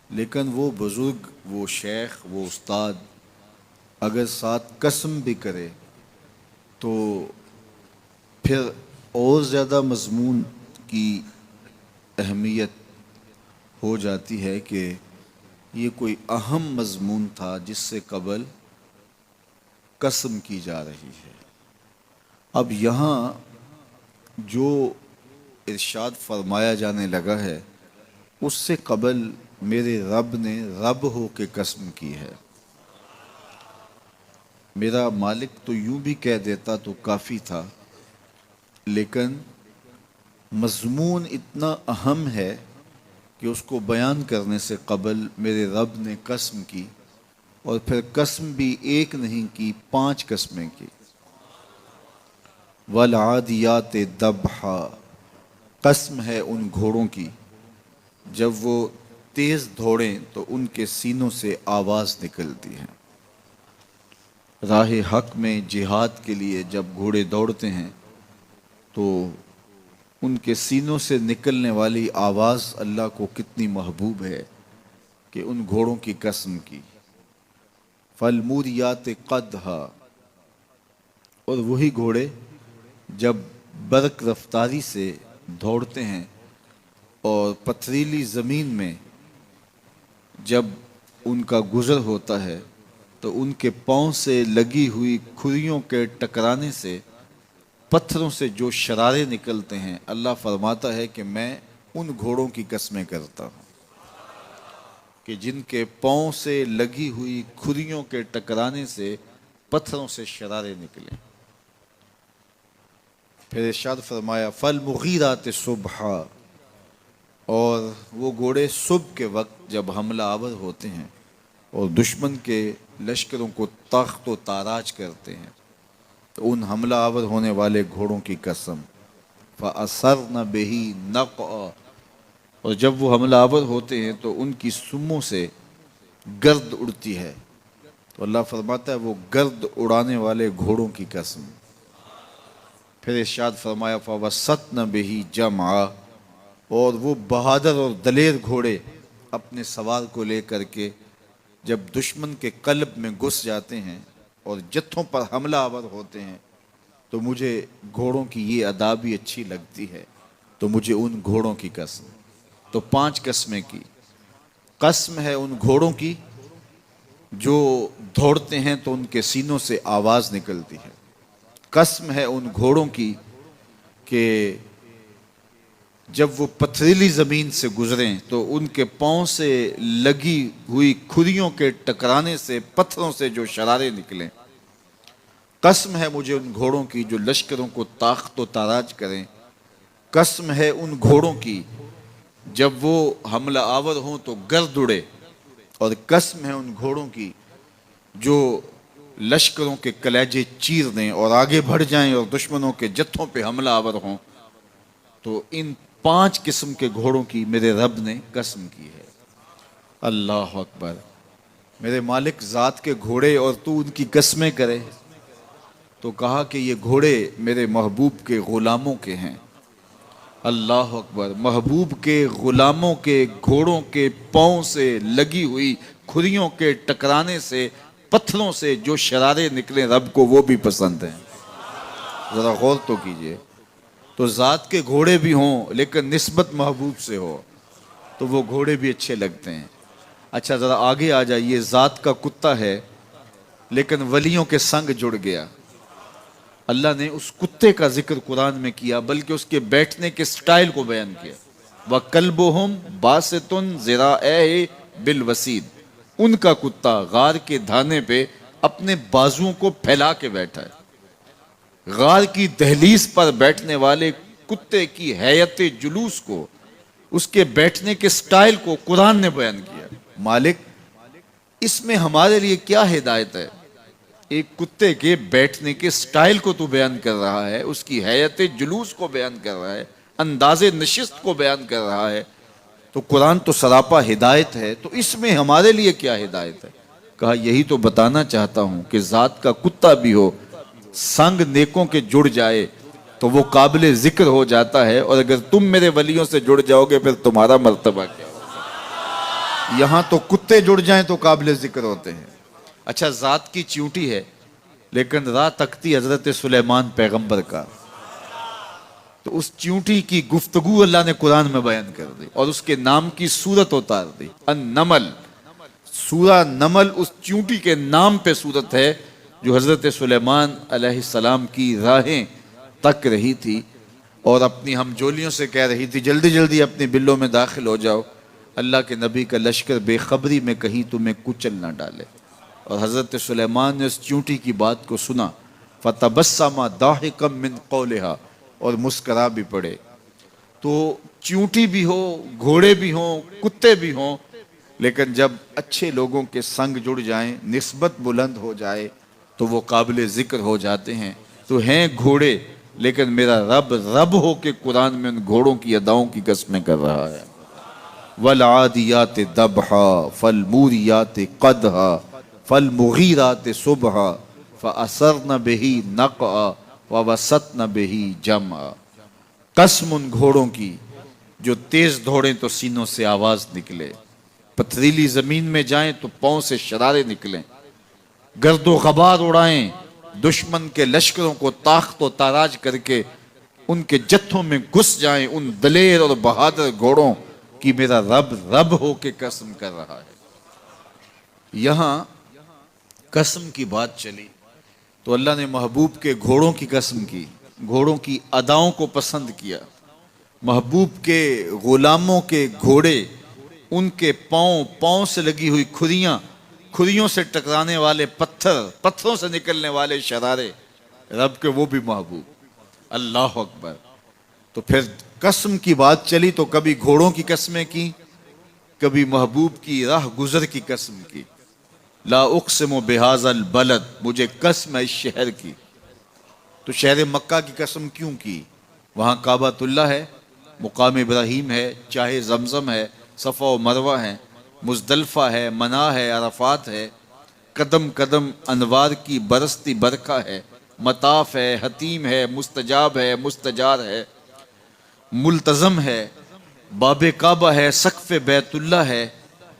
لیکن وہ بزرگ، وہ شیخ، وہ استاد اگر ساتھ قسم بھی کرے تو پھر اور زیادہ مضمون کی اہمیت ہو جاتی ہے کہ یہ کوئی اہم مضمون تھا جس سے قبل قسم کی جا رہی ہے۔ اب یہاں جو ارشاد فرمایا جانے لگا ہے اس سے قبل میرے رب نے رب ہو کے قسم کی ہے۔ میرا مالک تو یوں بھی کہہ دیتا تو کافی تھا، لیکن مضمون اتنا اہم ہے کہ اس کو بیان کرنے سے قبل میرے رب نے قسم کی، اور پھر قسم بھی ایک نہیں کی، 5 قسمیں کی۔ والعادیات ضبحا، قسم ہے ان گھوڑوں کی جب وہ تیز دوڑیں تو ان کے سینوں سے آواز نکلتی ہے۔ راہ حق میں جہاد کے لیے جب گھوڑے دوڑتے ہیں تو ان کے سینوں سے نکلنے والی آواز اللہ کو کتنی محبوب ہے کہ ان گھوڑوں کی قسم کی۔ فالموریات قدحا، اور وہی گھوڑے جب برق رفتاری سے دوڑتے ہیں اور پتھریلی زمین میں جب ان کا گزر ہوتا ہے تو ان کے پاؤں سے لگی ہوئی کھریوں کے ٹکرانے سے پتھروں سے جو شرارے نکلتے ہیں، اللہ فرماتا ہے کہ میں ان گھوڑوں کی قسمیں کرتا ہوں کہ جن کے پاؤں سے لگی ہوئی کھریوں کے ٹکرانے سے پتھروں سے شرارے نکلیں۔ پھر ارشاد فرمایا فالمغیرات صبحا، اور وہ گھوڑے صبح کے وقت جب حملہ آور ہوتے ہیں اور دشمن کے لشکروں کو تخت و تاراج کرتے ہیں تو ان حملہ آور ہونے والے گھوڑوں کی قسم فَأَثَرْنَ بِهِ نَقْعًا، اور جب وہ حملہ آور ہوتے ہیں تو ان کی سموں سے گرد اڑتی ہے، تو اللہ فرماتا ہے وہ گرد اڑانے والے گھوڑوں کی قسم۔ پھر ارشاد فرمایا فَوَسَطْنَ بِهِ جَمْعًا، اور وہ بہادر اور دلیر گھوڑے اپنے سوار کو لے کر کے جب دشمن کے قلب میں گھس جاتے ہیں اور جتھوں پر حملہ آور ہوتے ہیں تو مجھے گھوڑوں کی یہ ادا بھی اچھی لگتی ہے، تو مجھے ان گھوڑوں کی قسم۔ تو 5 قسمیں کی قسم ہے ان گھوڑوں کی جو دوڑتے ہیں تو ان کے سینوں سے آواز نکلتی ہے، قسم ہے ان گھوڑوں کی کہ جب وہ پتھریلی زمین سے گزریں تو ان کے پاؤں سے لگی ہوئی کھریوں کے ٹکرانے سے پتھروں سے جو شرارے نکلیں، قسم ہے مجھے ان گھوڑوں کی جو لشکروں کو تاخت و تاراج کریں، قسم ہے ان گھوڑوں کی جب وہ حملہ آور ہوں تو گرد اڑے، اور قسم ہے ان گھوڑوں کی جو لشکروں کے کلیجے چیر دیں اور آگے بڑھ جائیں اور دشمنوں کے جتھوں پہ حملہ آور ہوں۔ تو ان 5 قسم کے گھوڑوں کی میرے رب نے قسم کی ہے۔ اللہ اکبر، میرے مالک ذات کے گھوڑے اور تو ان کی قسمیں کرے، تو کہا کہ یہ گھوڑے میرے محبوب کے غلاموں کے ہیں۔ اللہ اکبر، محبوب کے غلاموں کے گھوڑوں کے پاؤں سے لگی ہوئی کھریوں کے ٹکرانے سے پتھروں سے جو شرارے نکلے رب کو وہ بھی پسند ہیں۔ ذرا غور تو کیجئے، تو ذات کے گھوڑے بھی ہوں لیکن نسبت محبوب سے ہو تو وہ گھوڑے بھی اچھے لگتے ہیں۔ اچھا ذرا آگے آ جائیے، ذات کا کتا ہے لیکن ولیوں کے سنگ جڑ گیا۔ اللہ نے اس کتے کا ذکر قرآن میں کیا بلکہ اس کے بیٹھنے کے سٹائل کو بیان کیا۔ وَكَلْبُهُمْ بَاسِطٌ ذِرَاعَيْهِ بِالْوَسِيدِ، ان کا کتا غار کے دھانے پہ اپنے بازوؤں کو پھیلا کے بیٹھا ہے۔ غار کی دہلیز پر بیٹھنے والے کتے کی حیت جلوس کو، اس کے بیٹھنے کے سٹائل کو قرآن نے بیان کیا۔ مالک اس میں ہمارے لیے کیا ہدایت ہے؟ ایک کتے کے بیٹھنے کے سٹائل کو تو بیان کر رہا ہے، اس کی حیت جلوس کو بیان کر رہا ہے، انداز نشست کو بیان کر رہا ہے، تو قرآن تو سراپا ہدایت ہے، تو اس میں ہمارے لیے کیا ہدایت ہے؟ کہا یہی تو بتانا چاہتا ہوں کہ ذات کا کتا بھی ہو، سنگ نیکوں کے جڑ جائے تو وہ قابل ذکر ہو جاتا ہے، اور اگر تم میرے ولیوں سے جڑ جاؤ گے پھر تمہارا مرتبہ کیا ہوگا؟ یہاں تو کتے جڑ جائیں تو قابل ذکر ہوتے ہیں۔ اچھا ذات کی چیونٹی ہے لیکن راہ تکتی حضرت سلیمان پیغمبر کا، تو اس چیونٹی کی گفتگو اللہ نے قرآن میں بیان کر دی اور اس کے نام کی صورت اتار دی۔ النمل، سورہ نمل اس چیونٹی کے نام پہ صورت ہے جو حضرت سلیمان علیہ السلام کی راہیں تک رہی تھی اور اپنی ہمجولیوں سے کہہ رہی تھی جلدی جلدی اپنی بلوں میں داخل ہو جاؤ، اللہ کے نبی کا لشکر بے خبری میں کہیں تمہیں کچل نہ ڈالے۔ اور حضرت سلیمان نے اس چیونٹی کی بات کو سنا، فَتَبَسَّمَ ضَاحِكًا مِّن قَوْلِهَا، اور مسکرا بھی پڑے۔ تو چیونٹی بھی ہو، گھوڑے بھی ہوں، کتے بھی ہوں، لیکن جب اچھے لوگوں کے سنگ جڑ جائیں، نسبت بلند ہو جائے تو وہ قابل ذکر ہو جاتے ہیں۔ تو ہیں گھوڑے لیکن میرا رب رب ہو کے قرآن میں ان گھوڑوں کی اداؤں کی قسمیں کر رہا ہے۔ وَالْعَادِيَاتِ ضَبْحًا فَالْمُورِيَاتِ قَدْحًا فَالْمُغِيرَاتِ صُبْحًا فَأَثَرْنَ بِهِ نَقْعًا وَوَسَطْنَ بِهِ جَمْعًا، قسم ان گھوڑوں کی جو تیز دوڑیں تو سینوں سے آواز نکلے، پتھریلی زمین میں جائیں تو پاؤں سے شرارے نکلیں، گرد و غبار اڑائیں، دشمن کے لشکروں کو تاخت و تاراج کر کے ان کے جتھوں میں گھس جائیں، ان دلیر اور بہادر گھوڑوں کی میرا رب رب ہو کے قسم کر رہا ہے۔ یہاں قسم کی بات چلی تو اللہ نے محبوب کے گھوڑوں کی قسم کی، گھوڑوں کی اداؤں کو پسند کیا۔ محبوب کے غلاموں کے گھوڑے، ان کے پاؤں سے لگی ہوئی کھریوں سے ٹکرانے والے پتھروں سے نکلنے والے شرارے، رب کے وہ بھی محبوب۔ اللہ اکبر، تو پھر قسم کی بات چلی تو کبھی گھوڑوں کی قسمیں کی، کبھی محبوب کی راہ گزر کی قسم کی. لا اقسم بہذا البلد، مجھے قسم ہے اس شہر کی. تو شہر مکہ کی قسم کیوں کی؟ وہاں کعبۃ اللہ ہے، مقام ابراہیم ہے، چاہے زمزم ہے، صفا و مروہ ہے، مزدلفہ ہے، منا ہے، عرفات ہے، قدم قدم انوار کی برستی برکھا ہے، مطاف ہے، حتیم ہے، مستجاب ہے، مستجار ہے، ملتزم ہے، باب کعبہ ہے، سقف بیت اللہ ہے،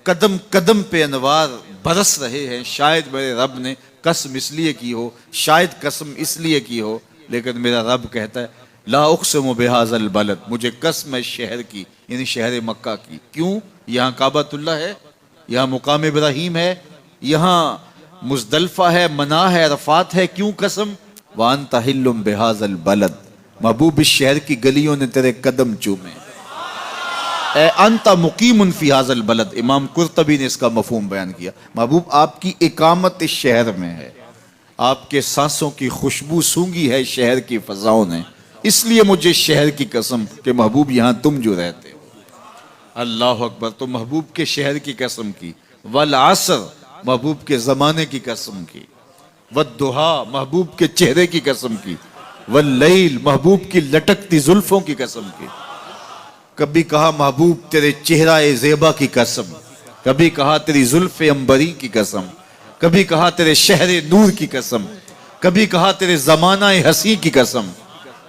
قدم قدم پہ انوار برس رہے ہیں. شاید میرے رب نے قسم اس لیے کی ہو، شاید قسم اس لیے کی ہو، لیکن میرا رب کہتا ہے لا اقسم بہذا البلد، مجھے قسم ہے شہر کی، یعنی شہر مکہ کی. کیوں؟ یہاں کعبۃ اللہ ہے، یہاں مقام ابراہیم ہے، یہاں مزدلفہ ہے، منا ہے، عرفات ہے. کیوں قسم؟ وانت حل بہذا البلد، محبوب اس شہر کی گلیوں نے تیرے قدم چومے. اے انت مقیم فی ھذا البلد، امام قرطبی نے اس کا مفہوم بیان کیا. محبوب آپ کی اقامت اس شہر میں ہے، آپ کے سانسوں کی خوشبو سونگی ہے شہر کی فضاؤں نے، اس لیے مجھے شہر کی قسم کہ محبوب یہاں تم جو رہتے ہو. اللہ اکبر. تو محبوب کے شہر کی قسم کی. والعصر، محبوب کے زمانے کی قسم کی. والضحیٰ، محبوب کے چہرے کی قسم کی. واللیل، محبوب کی لٹکتی زلفوں کی قسم کی. کبھی کہا محبوب تیرے چہرہ زیبا کی قسم، کبھی کہا تیری زلف عنبری کی قسم، کبھی کہا تیرے شہر نور کی قسم، کبھی کہا تیرے زمانہ حسین کی قسم.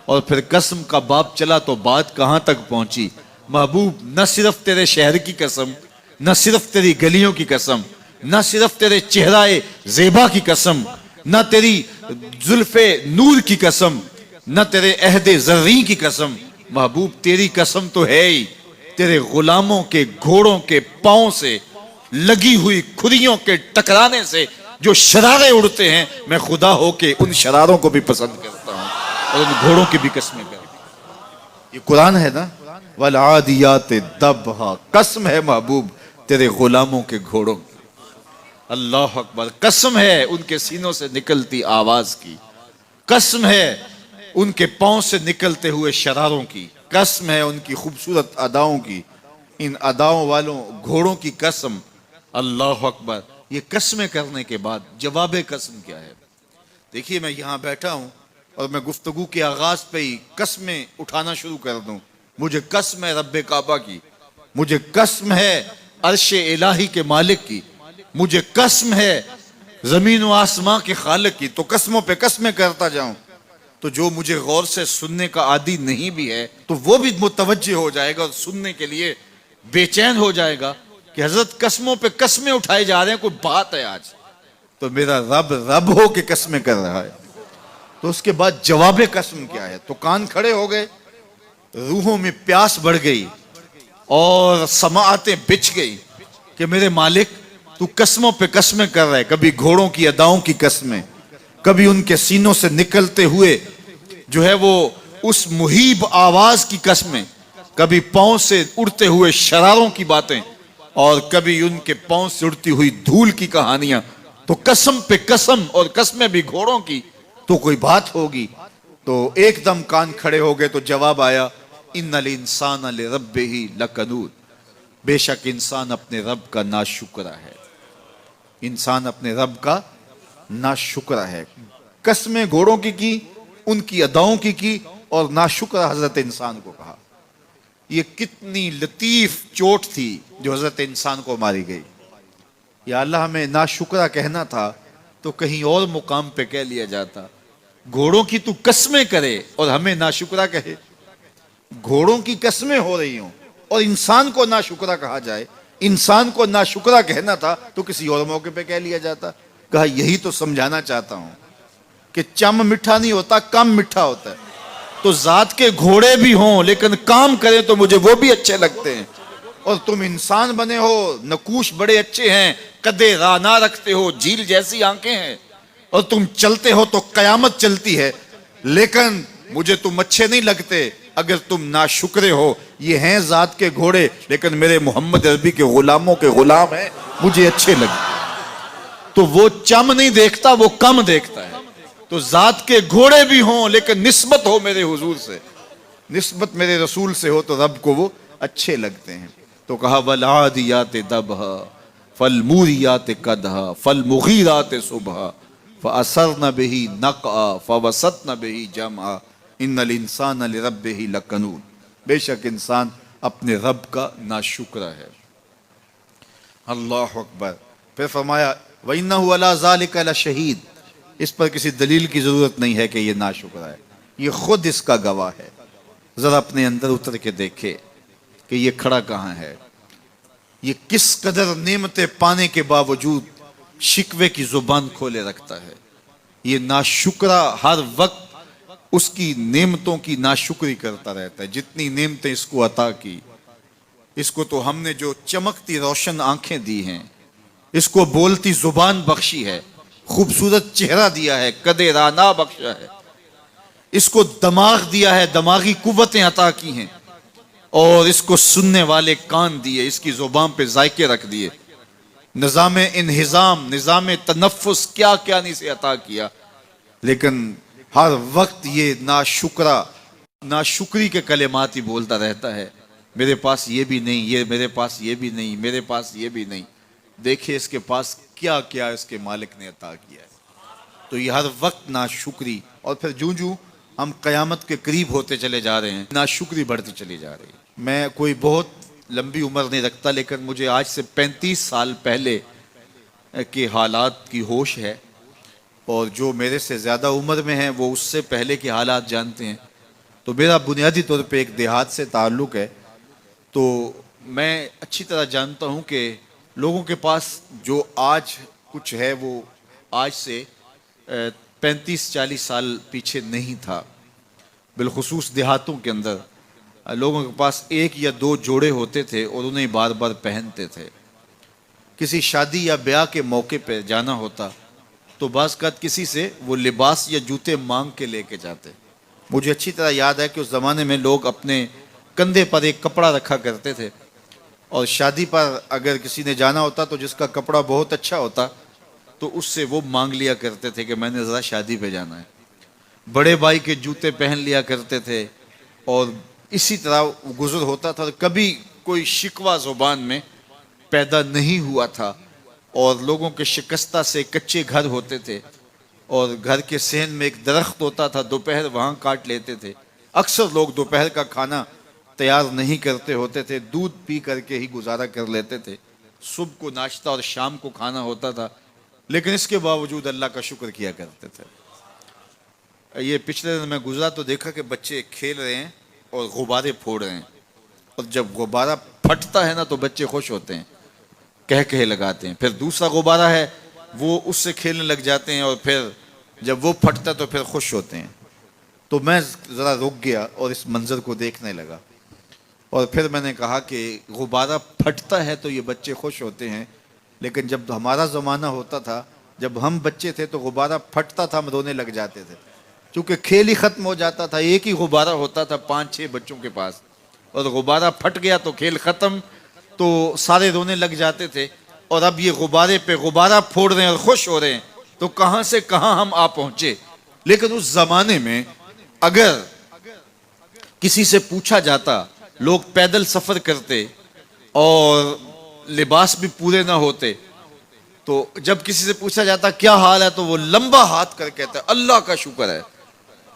اور پھر قسم کا باب چلا تو بات کہاں تک پہنچی. محبوب نہ صرف تیرے شہر کی قسم، نہ صرف تیری گلیوں کی قسم، نہ صرف تیرے چہرہ زیبا کی قسم، نہ تیری زلف نور کی قسم، نہ تیرے عہد زرعی کی قسم. محبوب تیری قسم تو ہے ہی تیرے غلاموں کے گھوڑوں کے پاؤں سے لگی ہوئی کھریوں کے ٹکرانے سے جو شرارے اڑتے ہیں، میں خدا ہو کے ان شراروں کو بھی پسند کرتا ہوں اور ان گھوڑوں کی بھی قسمیں کرتا ہوں. یہ قرآن ہے نا. والعادیات ضبحا، قسم ہے محبوب تیرے غلاموں کے گھوڑوں کی. اللہ اکبر. قسم ہے ان کے سینوں سے نکلتی آواز کی، قسم ہے ان کے پاؤں سے نکلتے ہوئے شراروں کی، قسم ہے ان کی خوبصورت اداؤں کی، ان اداؤں والوں گھوڑوں کی قسم. اللہ اکبر. یہ قسمیں کرنے کے بعد جواب قسم کیا ہے؟ دیکھیے میں یہاں بیٹھا ہوں اور میں گفتگو کے آغاز پہ ہی قسمیں اٹھانا شروع کر دوں. مجھے قسم ہے رب کعبہ کی، مجھے قسم ہے عرش الہی کے مالک کی، مجھے قسم ہے زمین و آسمان کے خالق کی. تو قسموں پہ قسمیں کرتا جاؤں تو جو مجھے غور سے سننے کا عادی نہیں بھی ہے تو وہ بھی متوجہ ہو جائے گا اور سننے کے لیے بے چین ہو جائے گا کہ حضرت قسموں پہ قسمیں اٹھائے جا رہے ہیں، کوئی بات ہے آج. تو میرا رب رب ہو کے قسمیں کر رہا ہے. تو اس کے بعد جواب قسم کیا ہے؟ تو کان کھڑے ہو گئے، روحوں میں پیاس بڑھ گئی اور سماعتیں بچھ گئی کہ میرے مالک تو قسموں پہ قسمیں کر رہے. کبھی گھوڑوں کی اداؤں کی قسمیں، کبھی ان کے سینوں سے نکلتے ہوئے جو ہے وہ اس مہیب آواز کی قسمیں، کبھی پاؤں سے اڑتے ہوئے شراروں کی باتیں، اور کبھی ان کے پاؤں سے اڑتی ہوئی دھول کی کہانیاں. تو قسم پہ قسم، اور قسمیں بھی گھوڑوں کی، تو کوئی بات ہوگی. تو ایک دم کان کھڑے ہو گئے تو جواب آیا ان الانسان لربہ لکنود، بے شک انسان اپنے رب کا ناشکرہ ہے، انسان اپنے رب کا ناشکرہ ہے. قسمیں گھوڑوں کی ان کی اداؤں کی اور ناشکرہ حضرت انسان کو کہا. یہ کتنی لطیف چوٹ تھی جو حضرت انسان کو ماری گئی. یا اللہ ہمیں ناشکرہ کہنا تھا تو کہیں اور مقام پہ کہہ لیا جاتا. گھوڑوں کی تو قسمیں کرے اور ہمیں ناشکرہ کہے. گھوڑوں کی قسمیں ہو رہی ہوں اور انسان کو ناشکرہ کہا جائے. انسان کو ناشکرہ کہنا تھا تو کسی اور موقع پہ کہہ لیا جاتا. کہا یہی تو سمجھانا چاہتا ہوں کہ چم میٹھا نہیں ہوتا، کم میٹھا ہوتا ہے. تو ذات کے گھوڑے بھی ہوں لیکن کام کریں تو مجھے وہ بھی اچھے لگتے ہیں. اور تم انسان بنے ہو، نقوش بڑے اچھے ہیں، قدے رانا رکھتے ہو، جھیل جیسی آنکھیں ہیں، اور تم چلتے ہو تو قیامت چلتی ہے، لیکن مجھے تم اچھے نہیں لگتے اگر تم ناشکرے ہو. یہ ہیں ذات کے گھوڑے لیکن میرے محمد عربی کے غلاموں کے غلام ہیں، مجھے اچھے لگتے. تو وہ چم نہیں دیکھتا، وہ کم دیکھتا ہے. تو ذات کے گھوڑے بھی ہوں لیکن نسبت ہو میرے حضور سے. نسبت میرے رسول سے ہو تو رب کو وہ اچھے لگتے ہیں۔ تو کہا والعادیات ضبحا فالموریات قدحا فالمغیرات صبحا فأثرن به نقعا فوسطن به جمعا ان الانسان لربه لکنود، بے شک انسان اپنے رب کا ناشکرا ہے۔ اللہ اکبر۔ پھر فرمایا وَإِنَّهُ عَلَىٰ ذَلِكَ لَشَهِيدٌ، اس پر کسی دلیل کی ضرورت نہیں ہے کہ یہ ناشکرا ہے، یہ خود اس کا گواہ ہے۔ ذرا اپنے اندر اتر کے دیکھے کہ یہ کھڑا کہاں ہے، یہ کس قدر نعمتیں پانے کے باوجود شکوے کی زبان کھولے رکھتا ہے۔ یہ ناشکرا ہر وقت اس کی نعمتوں کی ناشکری کرتا رہتا ہے۔ جتنی نعمتیں اس کو عطا کی، اس کو تو ہم نے جو چمکتی روشن آنکھیں دی ہیں، اس کو بولتی زبان بخشی ہے، خوبصورت چہرہ دیا ہے، قد رانا بخشا ہے، اس کو دماغ دیا ہے، دماغی قوتیں عطا کی ہیں، اور اس کو سننے والے کان دیے، اس کی زبان پہ ذائقے رکھ دیے، نظام انہضام، نظام تنفس، کیا کیا نہیں سے عطا کیا، لیکن ہر وقت یہ ناشکری کے کلمات ہی بولتا رہتا ہے۔ میرے پاس یہ بھی نہیں، یہ میرے پاس یہ بھی نہیں، میرے پاس یہ بھی نہیں۔ دیکھیں اس کے پاس کیا کیا اس کے مالک نے عطا کیا ہے۔ تو یہ ہر وقت ناشکری، اور پھر جوں ہم قیامت کے قریب ہوتے چلے جا رہے ہیں، ناشکری بڑھتی چلی جا رہی ہے۔ میں کوئی بہت لمبی عمر نہیں رکھتا، لیکن مجھے آج سے 35 سال پہلے کے حالات کی ہوش ہے، اور جو میرے سے زیادہ عمر میں ہیں وہ اس سے پہلے کے حالات جانتے ہیں۔ تو میرا بنیادی طور پہ ایک دیہات سے تعلق ہے، تو میں اچھی طرح جانتا ہوں کہ لوگوں کے پاس جو آج کچھ ہے وہ آج سے 35-40 سال پیچھے نہیں تھا۔ بالخصوص دیہاتوں کے اندر لوگوں کے پاس 1 یا 2 جوڑے ہوتے تھے اور انہیں بار بار پہنتے تھے۔ کسی شادی یا بیاہ کے موقع پہ جانا ہوتا تو بعض اوقات کسی سے وہ لباس یا جوتے مانگ کے لے کے جاتے۔ مجھے اچھی طرح یاد ہے کہ اس زمانے میں لوگ اپنے کندھے پر ایک کپڑا رکھا کرتے تھے، اور شادی پر اگر کسی نے جانا ہوتا تو جس کا کپڑا بہت اچھا ہوتا تو اس سے وہ مانگ لیا کرتے تھے کہ میں نے ذرا شادی پہ جانا ہے۔ بڑے بھائی کے جوتے پہن لیا کرتے تھے، اور اسی طرح گزر ہوتا تھا۔ کبھی کوئی شکوہ زبان میں پیدا نہیں ہوا تھا، اور لوگوں کے شکستہ سے کچے گھر ہوتے تھے، اور گھر کے صحن میں ایک درخت ہوتا تھا، دوپہر وہاں کاٹ لیتے تھے۔ اکثر لوگ دوپہر کا کھانا تیار نہیں کرتے ہوتے تھے، دودھ پی کر کے ہی گزارا کر لیتے تھے۔ صبح کو ناشتہ اور شام کو کھانا ہوتا تھا، لیکن اس کے باوجود اللہ کا شکر کیا کرتے تھے۔ یہ پچھلے دن میں گزرا تو دیکھا کہ بچے کھیل رہے ہیں اور غبارے پھوڑ رہے ہیں، اور جب غبارہ پھٹتا ہے نا تو بچے خوش ہوتے ہیں، کہے لگاتے ہیں۔ پھر دوسرا غبارہ ہے، وہ اس سے کھیلنے لگ جاتے ہیں، اور پھر جب وہ پھٹتا تو پھر خوش ہوتے ہیں۔ تو میں ذرا رک گیا اور اس منظر کو دیکھنے لگا، اور پھر میں نے کہا کہ غبارہ پھٹتا ہے تو یہ بچے خوش ہوتے ہیں، لیکن جب ہمارا زمانہ ہوتا تھا، جب ہم بچے تھے تو غبارہ پھٹتا تھا، ہم رونے لگ جاتے تھے، چونکہ کھیل ہی ختم ہو جاتا تھا۔ ایک ہی غبارہ ہوتا تھا 5-6 بچوں کے پاس، اور غبارہ پھٹ گیا تو کھیل ختم، تو سارے رونے لگ جاتے تھے۔ اور اب یہ غبارے پہ غبارہ پھوڑ رہے ہیں اور خوش ہو رہے ہیں، تو کہاں سے کہاں ہم آ پہنچے۔ لیکن اس زمانے میں اگر کسی سے پوچھا جاتا، لوگ پیدل سفر کرتے اور لباس بھی پورے نہ ہوتے، تو جب کسی سے پوچھا جاتا کیا حال ہے تو وہ لمبا ہاتھ کر کہتا ہے اللہ کا شکر ہے،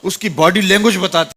اس کی باڈی لینگویج بتاتی